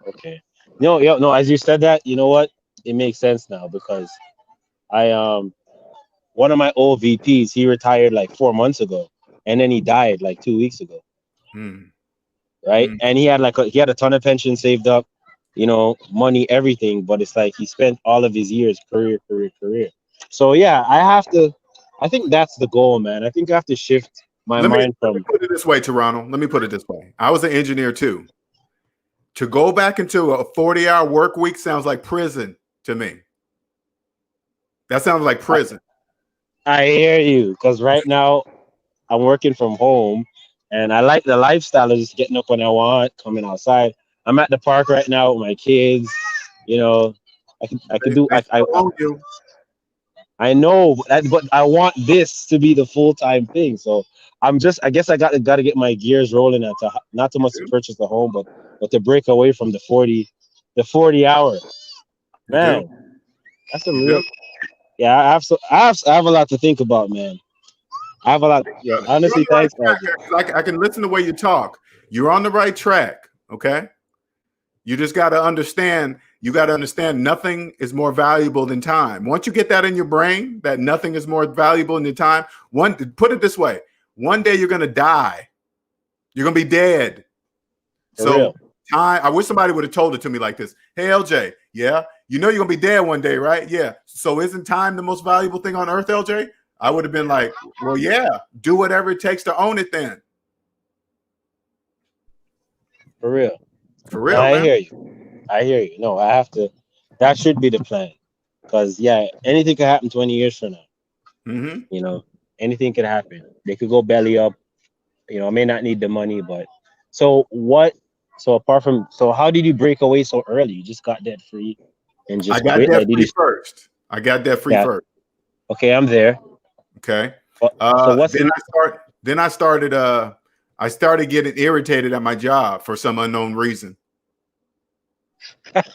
Okay. No. As you said that, you know what? It makes sense now, because one of my old VPs, he retired like 4 months ago, and then he died like 2 weeks ago. Right. And he had a ton of pension saved up, money, everything. But it's like he spent all of his years career. So yeah, I think that's the goal, man. I think I have to shift my mind from. Let me put it this way, Toronto. Let me put it this way. I was an engineer too. To go back into a 40-hour work week sounds like prison to me. That sounds like prison. I hear you, because right now I'm working from home, and I like the lifestyle of just getting up when I want, coming outside. I'm at the park right now with my kids. You know, I could do. They still own you. I know, but I want this to be the full time thing. So I guess I got to get my gears rolling, and not too much to purchase the home, but to break away from the 40 hour. Man, that's some real. Yeah, I have a lot to think about, man. I have a lot. Yeah. Honestly, You're on thanks. the right track. I can listen to the way you talk. You're on the right track. Okay. You just got to understand. You got to understand nothing is more valuable than time. Once you get that in your brain, that nothing is more valuable than time. Put it this way: one day you're gonna die. You're gonna be dead. So time. I wish somebody would have told it to me like this. Hey, LJ. Yeah, you know you're gonna be dead one day, right? Yeah. So isn't time the most valuable thing on earth, LJ? I would have been like, well, yeah, do whatever it takes to own it then. For real. For real, I man. hear you. No, I have to. That should be the plan. Because, yeah, anything could happen 20 years from now. Mm-hmm. You know, anything could happen. They could go belly up. You know, I may not need the money, but so how did you break away so early? You just got debt free and just I got quit? debt free first. I got debt free first. Okay, I'm there. Okay. So what's I started getting irritated at my job for some unknown reason.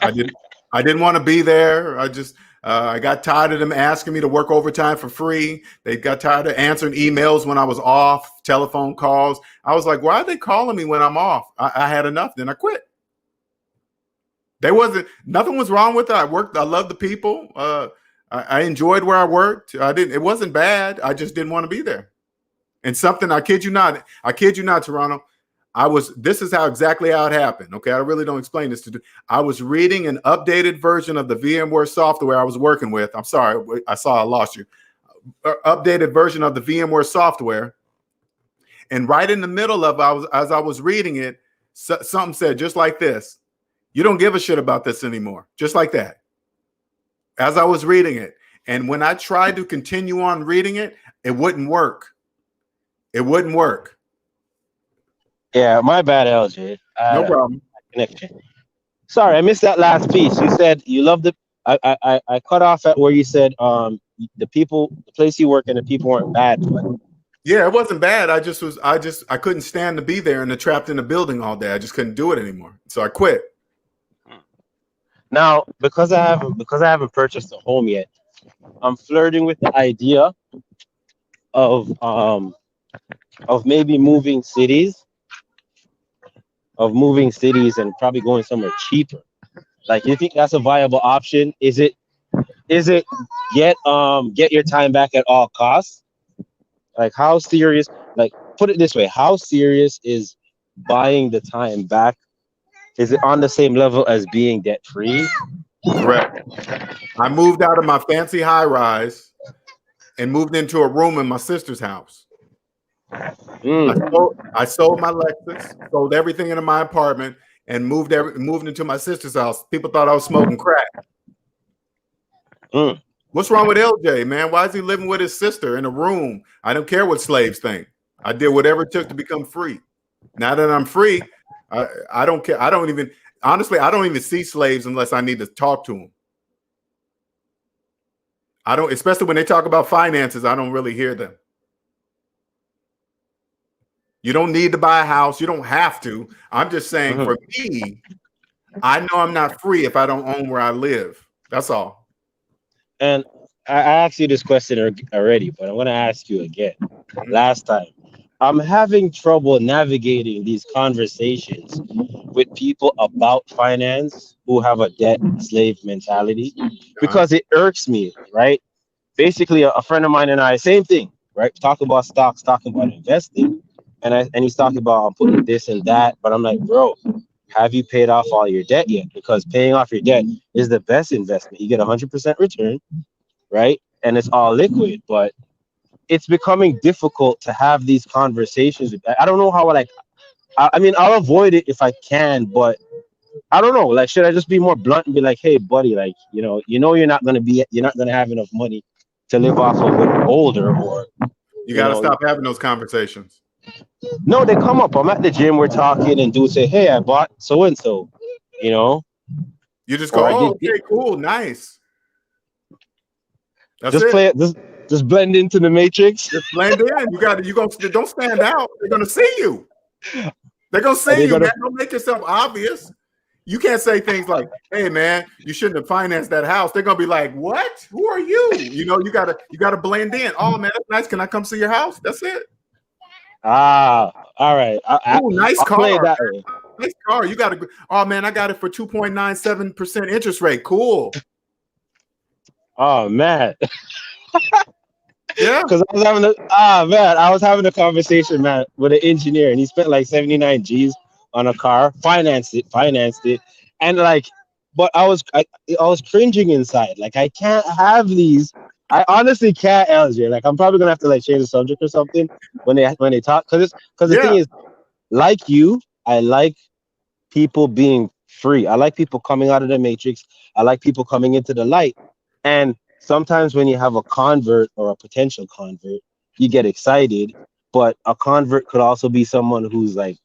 I didn't want to be there. I got tired of them asking me to work overtime for free. They got tired of answering emails when I was off, telephone calls. I was like, why are they calling me when I'm off? I had enough. Then I quit. Nothing was wrong with it. I loved the people. I enjoyed where I worked. It wasn't bad. I just didn't want to be there. And something, I kid you not, Toronto. This is exactly how it happened. Okay. I really don't explain this I was reading an updated version of the VMware software I was working with. I'm sorry. I saw I lost you. Updated version of the VMware software. And right in the middle of as I was reading it, something said just like this: you don't give a shit about this anymore. Just like that. As I was reading it. And when I tried to continue on reading it, it wouldn't work. It wouldn't work. Yeah, my bad, LJ. No problem. Connection. Sorry, I missed that last piece. You said you loved it. I cut off at where you said the place you work in, the people weren't bad. But... Yeah, it wasn't bad. I couldn't stand to be there and trapped in the building all day. I just couldn't do it anymore. So I quit. Now, because I haven't purchased a home yet, I'm flirting with the idea of maybe moving cities and probably going somewhere cheaper. Like, you think that's a viable option? Is it get your time back at all costs? Like, how serious, like, put it this way, how serious is buying the time back? Is it on the same level as being debt free? Correct. I moved out of my fancy high rise and moved into a room in my sister's house. I sold my Lexus, sold everything into my apartment, and moved into my sister's house. People thought I was smoking crack. What's wrong with LJ, man? Why is he living with his sister in a room? I don't care what slaves think. I did whatever it took to become free. Now that I'm free, I don't care. I don't even see slaves unless I need to talk to them. Especially when they talk about finances, I don't really hear them. You don't need to buy a house. You don't have to. I'm just saying, for me, I know I'm not free if I don't own where I live. That's all. And I asked you this question already, but I'm going to ask you again. Last time, I'm having trouble navigating these conversations with people about finance who have a debt slave mentality, because it irks me, right? Basically, a friend of mine and I, same thing, right? Talking about stocks, talking about investing. And he's talking about, I'm putting this and that, but I'm like, bro, have you paid off all your debt yet? Because paying off your debt is the best investment. You get 100% return, right? And it's all liquid. But it's becoming difficult to have these conversations. I don't know how, like, I mean, I'll avoid it if I can, but I don't know. Like, should I just be more blunt and be like, hey, buddy, like, you're not gonna have enough money to live off of when you're older, or You got to stop having those conversations. no, they come up. I'm at the gym, we're talking, and dude say, hey, I bought so and so, You just go, or I oh, did, okay, cool, nice. That's just it. play it, just blend into the matrix. Just blend in. Don't stand out. They're gonna see you. They're gonna see you, man. Don't make yourself obvious. You can't say things like, hey man, you shouldn't have financed that house. They're gonna be like, what? Who are you? You gotta blend in. Oh man, that's nice. Can I come see your house? That's it. All right. Nice I'll car. play that way. Nice car. You got oh man, I got it for 2.97% interest rate. Cool. Oh man. Yeah. Because I was having a conversation, man, with an engineer, and he spent like 79 G's on a car, financed it, and like, but I was cringing inside. Like, I can't have these. I honestly can't, LJ. Like, I'm probably gonna have to like change the subject or something when they talk, because the thing is, like you, I like people being free. I like people coming out of the matrix. I like people coming into the light. And sometimes when you have a convert or a potential convert, you get excited. But a convert could also be someone who's like,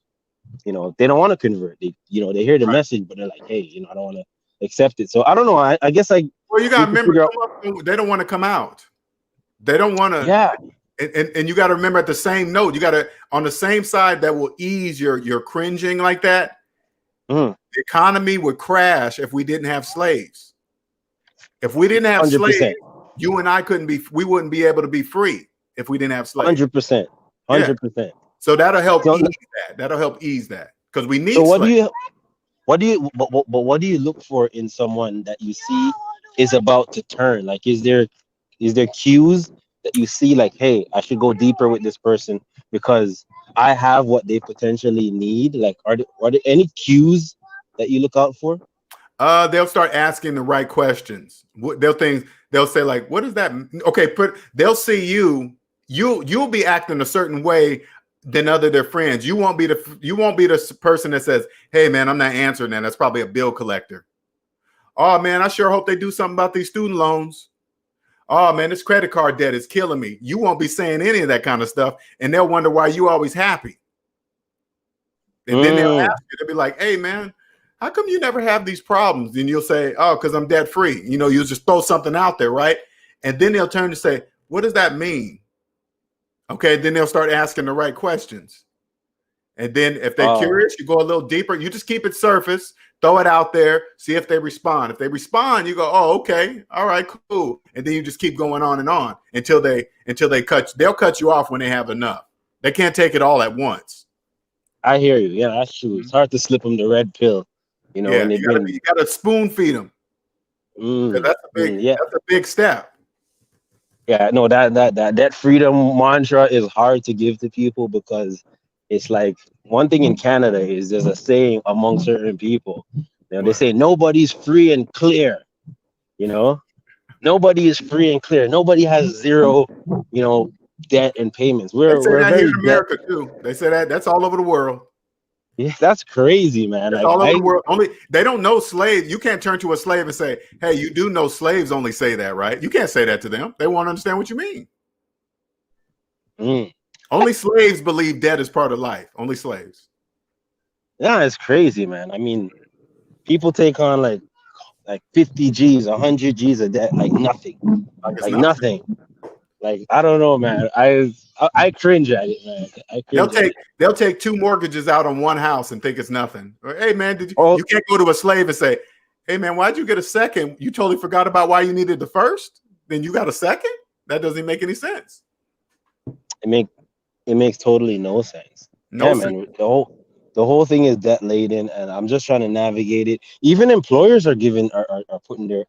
they don't want to convert. They hear the message, but they're like, hey, I don't want to accept it. So I don't know. I guess like, well, you gotta remember, they don't want to come out. They don't want to. Yeah. And you got to remember, at the same note, you got to, on the same side that will ease your cringing like that. The economy would crash if we didn't have slaves. If we didn't have 100%. slaves, you and I we wouldn't be able to be free if we didn't have slaves. 100%. 100%. So that'll help ease that. That'll help ease that, because we need. So slaves. what do you look for in someone that you see is about to turn? Like, is there cues that you see, like, hey, I should go deeper with this person because I have what they potentially need? Like, are there any cues that you look out for? They'll start asking the right questions. They'll say like, what does that mean? Okay, they'll see you'll be acting a certain way than their friends. You won't be the person that says, hey man, I'm not answering that. That's probably a bill collector. Oh man, I sure hope they do something about these student loans. Oh man, this credit card debt is killing me. You won't be saying any of that kind of stuff, and they'll wonder why you always happy. And then they'll ask you, they'll be like, hey man, how come you never have these problems? And you'll say, oh, because I'm debt free. You'll just throw something out there, right? And then they'll turn to say, what does that mean? Okay, then they'll start asking the right questions. And then if they're curious, you go a little deeper. You just keep it surface, throw it out there, see if they respond. If they respond, you go, oh, okay, all right, cool. And then you just keep going on and on until they'll cut you off when they have enough. They can't take it all at once. I hear you. Yeah, that's true. It's hard to slip them the red pill. You got to spoon feed them. That's a big step. Yeah, no, that freedom mantra is hard to give to people, because it's like, one thing in Canada is there's a saying among certain people. They say nobody's free and clear. Nobody is free and clear. Nobody has zero, debt and payments. We're very here in America too. They say that's all over the world. Yeah, that's crazy, man. Like, all over the world. Only they don't know slaves. You can't turn to a slave and say, hey, you do know slaves only say that, right? You can't say that to them. They won't understand what you mean. Only slaves believe debt is part of life. Only slaves. Yeah, it's crazy, man. I mean, people take on like 50 G's, 100 G's of debt, like nothing. Like nothing. Like, I don't know, man. I cringe at it, man. They'll take 2 mortgages out on one house and think it's nothing. Or, hey man, you can't go to a slave and say, hey man, why'd you get a second? You totally forgot about why you needed the first? Then you got a second? That doesn't make any sense. It makes totally no sense. Man. The whole thing is debt laden, and I'm just trying to navigate it. Even employers are putting their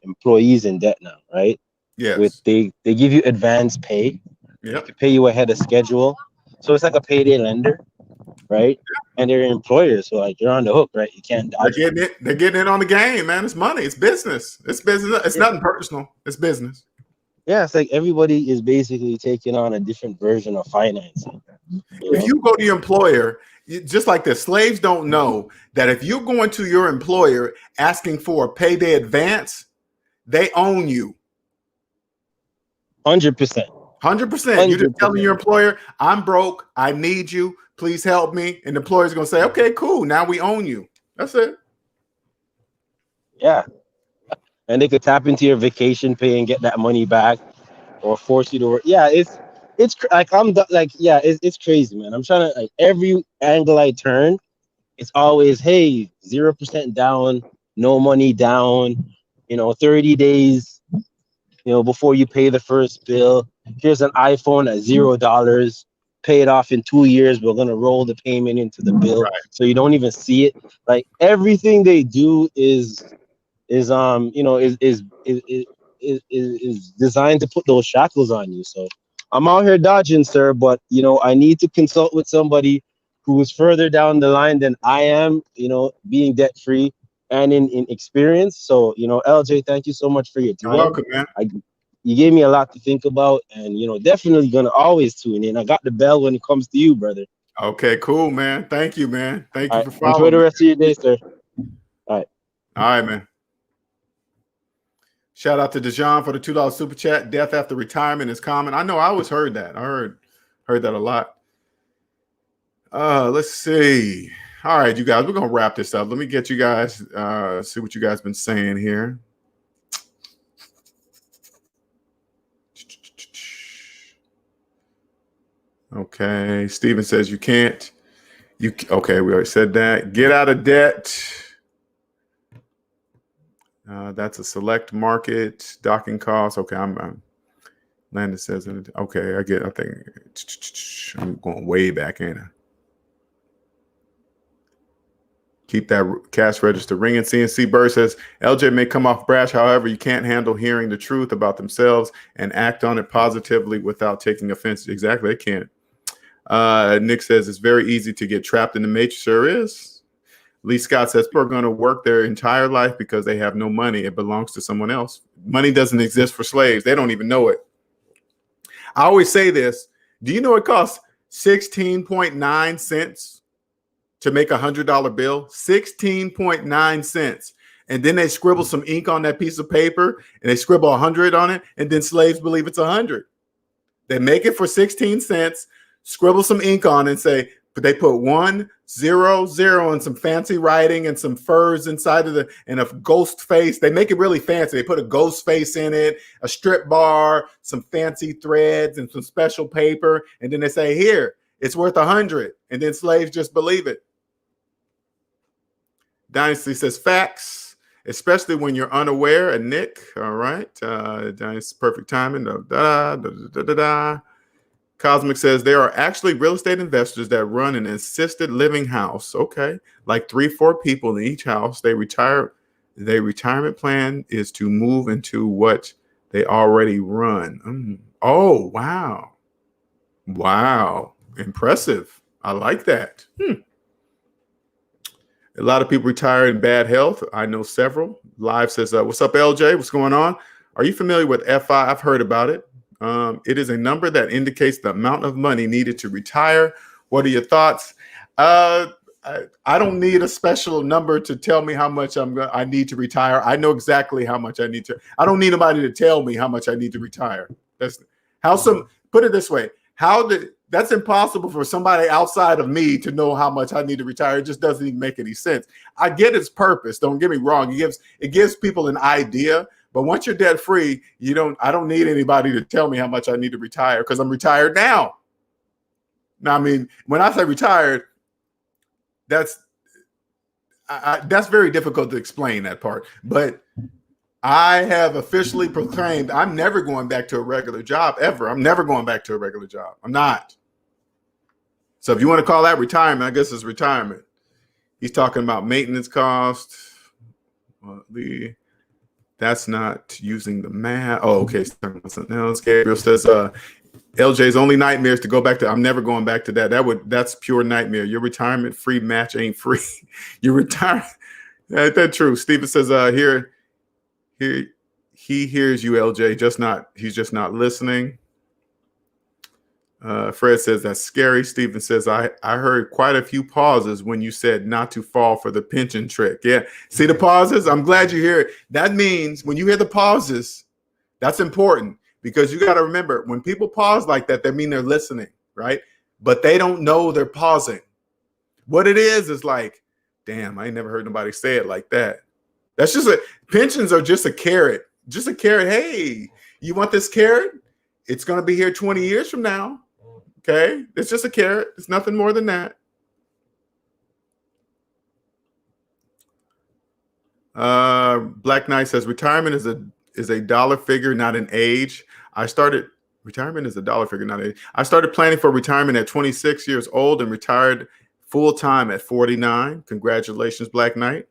employees in debt now, right? Yes. They give you advance pay. They can pay you ahead of schedule. So it's like a payday lender, right? And they're employers, so like you're on the hook, right? You can't dodge. They're getting in on the game, man. It's money. It's business. It's business. It's nothing personal. It's business. Yeah, it's like everybody is basically taking on a different version of financing. If you go to your employer, just like the slaves don't know that if you're going to your employer asking for a payday advance, they own you. 100%. 100%. You're just telling your employer, I'm broke. I need you. Please help me. And the employer's going to say, okay, cool. Now we own you. That's it. Yeah. And they could tap into your vacation pay and get that money back, or force you to work. Yeah, it's like it's crazy, man. I'm trying to, like, every angle I turn, it's always, hey, 0% down, no money down, 30 days, before you pay the first bill. Here's an iPhone at $0. Pay it off in 2 years. We're gonna roll the payment into the bill, Right. so you don't even see it. Like, everything they do is designed to put those shackles on you. So I'm out here dodging, sir, but I need to consult with somebody who is further down the line than I am, being debt free and in experience. So, LJ, thank you so much for your time. You're welcome, man. You gave me a lot to think about, and definitely gonna always tune in. I got the bell when it comes to you, brother. Okay, cool, man. Thank you, man. Thank you for Enjoy following. the rest of your day, sir. All right, man. Shout out to Dejan for the $2 super chat. Death after retirement is common. I know. I always heard that. I heard that a lot. Let's see. All right, you guys, we're gonna wrap this up. Let me get you guys see what you guys been saying here. Okay, Steven says you can't. Okay, we already said that. Get out of debt. That's a select market. Docking costs. Okay, I'm Landon says, okay, I think I'm going way back in. Keep that cash register ringing. CNC Bird says, LJ may come off brash. However, you can't handle hearing the truth about themselves and act on it positively without taking offense. Exactly, they can't. Nick says, it's very easy to get trapped in the matrix. Sure is. Lee Scott says, people are going to work their entire life because they have no money. It belongs to someone else. Money doesn't exist for slaves. They don't even know it. I always say this. Do you know it costs 16.9 cents to make $100 bill? 16.9 cents. And then they scribble some ink on that piece of paper and they scribble 100 on it. And then slaves believe it's 100. They make it for 16 cents, scribble some ink on it and say, but they put 1, 0, 0 and some fancy writing and some furs inside of and a ghost face. They make it really fancy. They put a ghost face in it, a strip bar, some fancy threads and some special paper. And then they say, here, it's worth 100. And then slaves just believe it. Dynasty says facts, especially when you're unaware. And Nick, all right. Dynasty, perfect timing. Cosmic says there are actually real estate investors that run an assisted living house. Okay. Like 3-4 people in each house. They retire. Their retirement plan is to move into what they already run. Oh, wow. Wow. Impressive. I like that. A lot of people retire in bad health. I know several. Live says, what's up, LJ? What's going on? Are you familiar with FI? I've heard about it. It is a number that indicates the amount of money needed to retire. What are your thoughts? I don't need a special number to tell me how much I need to retire. I know exactly how much I need to. I don't need anybody to tell me how much I need to retire. Put it this way. That's impossible for somebody outside of me to know how much I need to retire. It just doesn't even make any sense. I get its purpose. Don't get me wrong. It gives people an idea. But once you're debt free, I don't need anybody to tell me how much I need to retire because I'm retired now. Now, I mean, when I say retired, that's very difficult to explain that part. But I have officially proclaimed I'm never going back to a regular job ever. I'm never going back to a regular job. I'm not. So if you want to call that retirement, I guess it's retirement. He's talking about maintenance costs. That's not using the math. Oh, okay. He's talking about something else. Gabriel says, LJ's only nightmare is to go back to. I'm never going back to that. That's pure nightmare. Your retirement free match ain't free. You retire. That's true. Steven says, He hears you, LJ. He's just not listening. Fred says that's scary. Stephen says I heard quite a few pauses when you said not to fall for the pension trick. Yeah, see the pauses? I'm glad you hear it. That means when you hear the pauses, that's important, because you got to remember, when people pause like that, they mean they're listening, right? But they don't know they're pausing. What it is like, damn, I ain't never heard nobody say it like that. That's just pensions are just a carrot. Just a carrot. Hey, you want this carrot? It's going to be here 20 years from now. Okay, it's just a carrot. It's nothing more than that. Black Knight says retirement is a dollar figure, not an age. Retirement is a dollar figure, not an age. I started planning for retirement at 26 years old and retired full time at 49. Congratulations, Black Knight.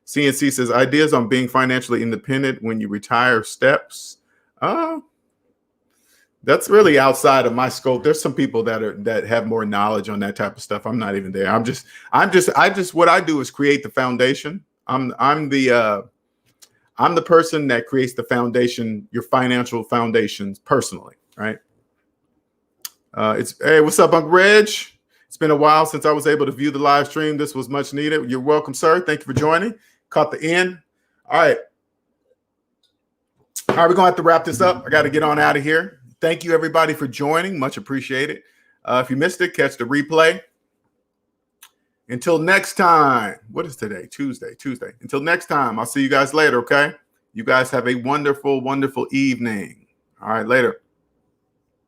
CNC says ideas on being financially independent when you retire steps. That's really outside of my scope. There's some people that have more knowledge on that type of stuff. I'm not even there. What I do is create the foundation. I'm the person that creates the foundation, your financial foundations personally, right? Hey, what's up, Uncle Reg? It's been a while since I was able to view the live stream. This was much needed. You're welcome, sir. Thank you for joining. Caught the end. All right, we're gonna have to wrap this up. I got to get on out of here. Thank you, everybody, for joining. Much appreciated. If you missed it, catch the replay. Until next time. What is today? Tuesday. Until next time, I'll see you guys later, okay? You guys have a wonderful, wonderful evening. All right, later.